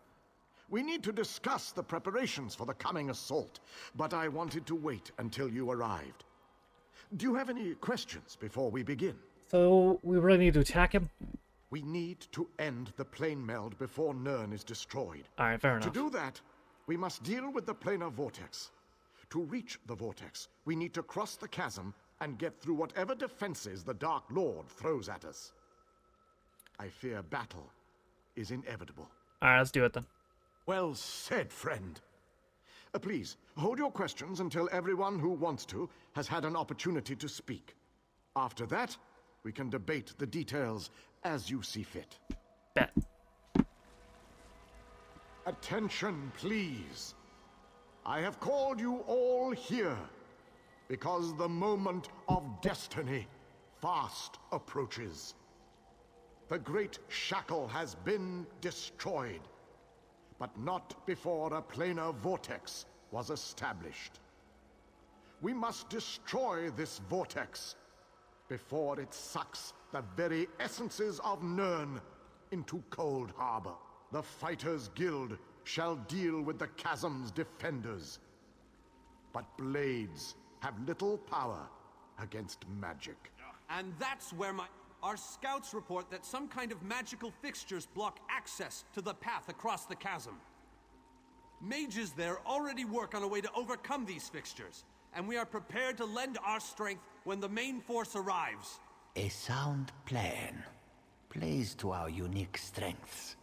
We need to discuss the preparations for the coming assault, but I wanted to wait until you arrived. Do you have any questions before we begin? So, we really need to attack him? We need to end the plane meld before Nirn is destroyed. Alright, fair enough. To do that, we must deal with the planar vortex. To reach the vortex, we need to cross the chasm and get through whatever defenses the Dark Lord throws at us. I fear battle is inevitable. Alright, let's do it then. Well said, friend. Please, hold your questions until everyone who wants to has had an opportunity to speak. After that, we can debate the details as you see fit. Bet. Attention, please. I have called you all here because the moment of destiny fast approaches. The great shackle has been destroyed, but not before a planar vortex was established. We must destroy this vortex before it sucks the very essences of Nirn into Cold Harbor. The Fighters Guild shall deal with the chasm's defenders, but blades have little power against magic. And that's where my... Our scouts report that some kind of magical fixtures block access to the path across the chasm. Mages there already work on a way to overcome these fixtures, and we are prepared to lend our strength when the main force arrives. A sound plan. Plays to our unique strengths.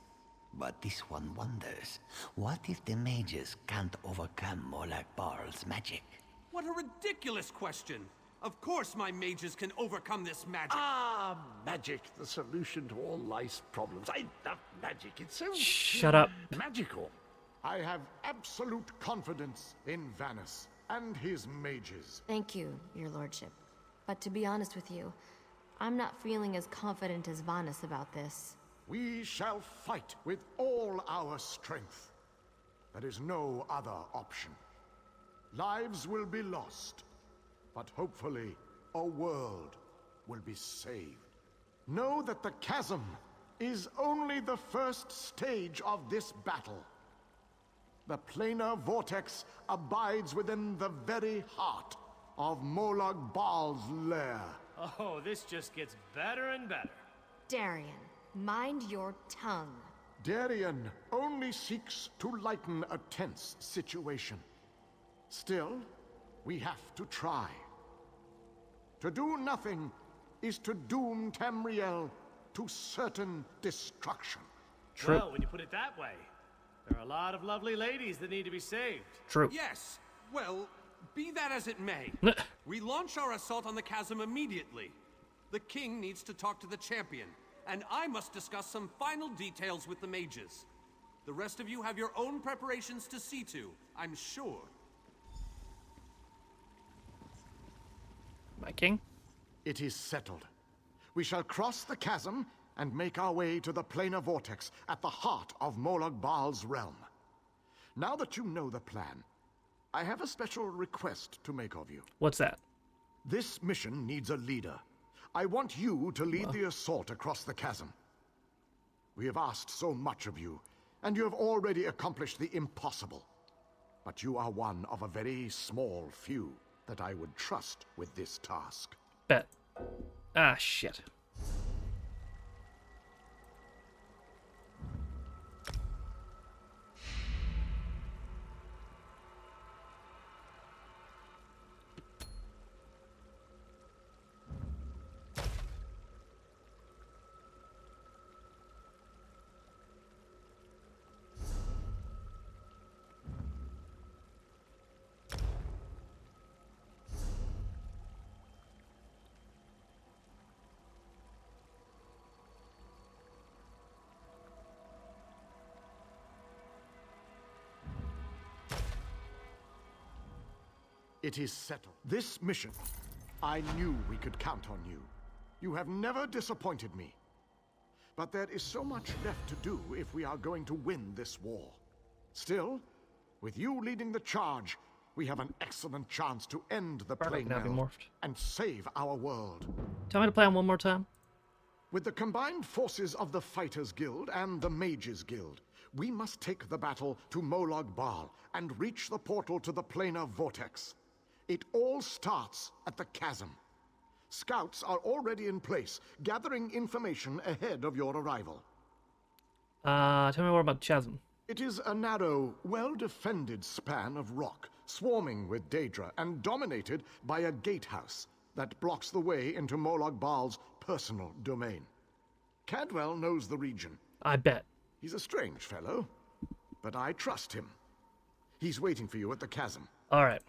But this one wonders, what if the mages can't overcome Molag Barl's magic? What a ridiculous question! Of course my mages can overcome this magic! Ah, magic, the solution to all life's problems. I love magic. It's so... Shut up. magical. I have absolute confidence in Vanus and his mages. Thank you, your lordship. But to be honest with you, I'm not feeling as confident as Vanus about this. We shall fight with all our strength. There is no other option. Lives will be lost, but hopefully a world will be saved. Know that the chasm is only the first stage of this battle. The planar vortex abides within the very heart of Molag Bal's lair. Oh, this just gets better and better. Darian, mind your tongue. Darian only seeks to lighten a tense situation. Still, we have to try. To do nothing is to doom Tamriel to certain destruction. True. Well, when you put it that way, there are a lot of lovely ladies that need to be saved. True. Yes. Well, be that as it may, we launch our assault on the chasm immediately. The king needs to talk to the champion, and I must discuss some final details with the mages. The rest of you have your own preparations to see to, I'm sure. My king? It is settled. We shall cross the chasm and make our way to the planar vortex at the heart of Molag Bal's realm. Now that you know the plan, I have a special request to make of you. What's that? This mission needs a leader. I want you to lead the assault across the chasm. We have asked so much of you, and you have already accomplished the impossible. But you are one of a very small few that I would trust with this task. Bet. Ah, shit. It is settled. This mission, I knew we could count on you. You have never disappointed me. But there is so much left to do if we are going to win this war. Still, with you leading the charge, we have an excellent chance to end the Bardock now be plague morphed. and save our world. Tell me to play on one more time. With the combined forces of the Fighters Guild and the Mages Guild, we must take the battle to Molag Bal and reach the portal to the planar vortex. It all starts at the chasm. Scouts are already in place, gathering information ahead of your arrival. Tell me more about Chasm. It is a narrow, well-defended span of rock, swarming with Daedra and dominated by a gatehouse that blocks the way into Molag Bal's personal domain. Cadwell knows the region. I bet. He's a strange fellow, but I trust him. He's waiting for you at the chasm. All right.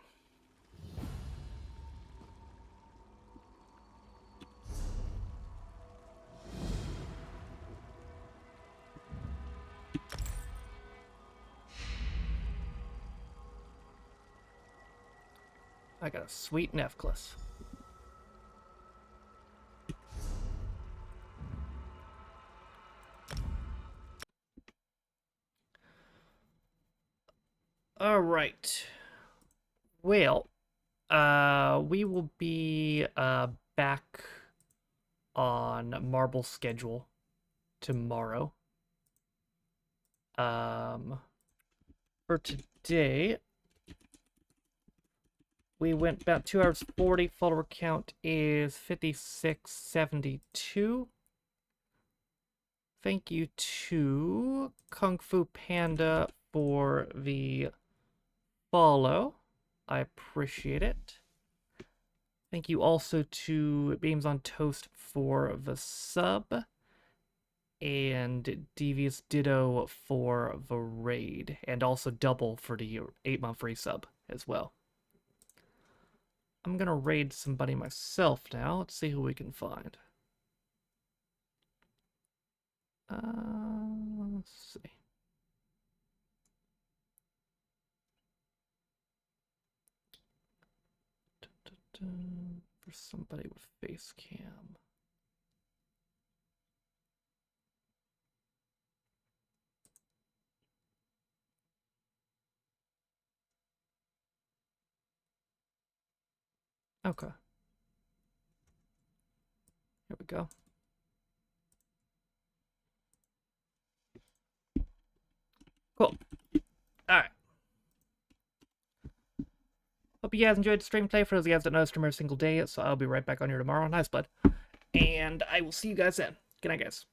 I got a sweet necklace. All right. Well, we will be back on Marble schedule tomorrow. For today, We went about 2 hours 40. Follower count is 5672. Thank you to Kung Fu Panda for the follow. I appreciate it. Thank you also to Beams on Toast for the sub. And Devious Ditto for the raid. And also Double for the 8-month resub as well. I'm gonna raid somebody myself now. Let's see who we can find. Let's see. For somebody with face cam. Okay. Here we go. Cool. Alright. Hope you guys enjoyed the stream today. For those of you guys that know, I stream every single day, so I'll be right back on here tomorrow. Nice, bud. And I will see you guys then. Good night, guys.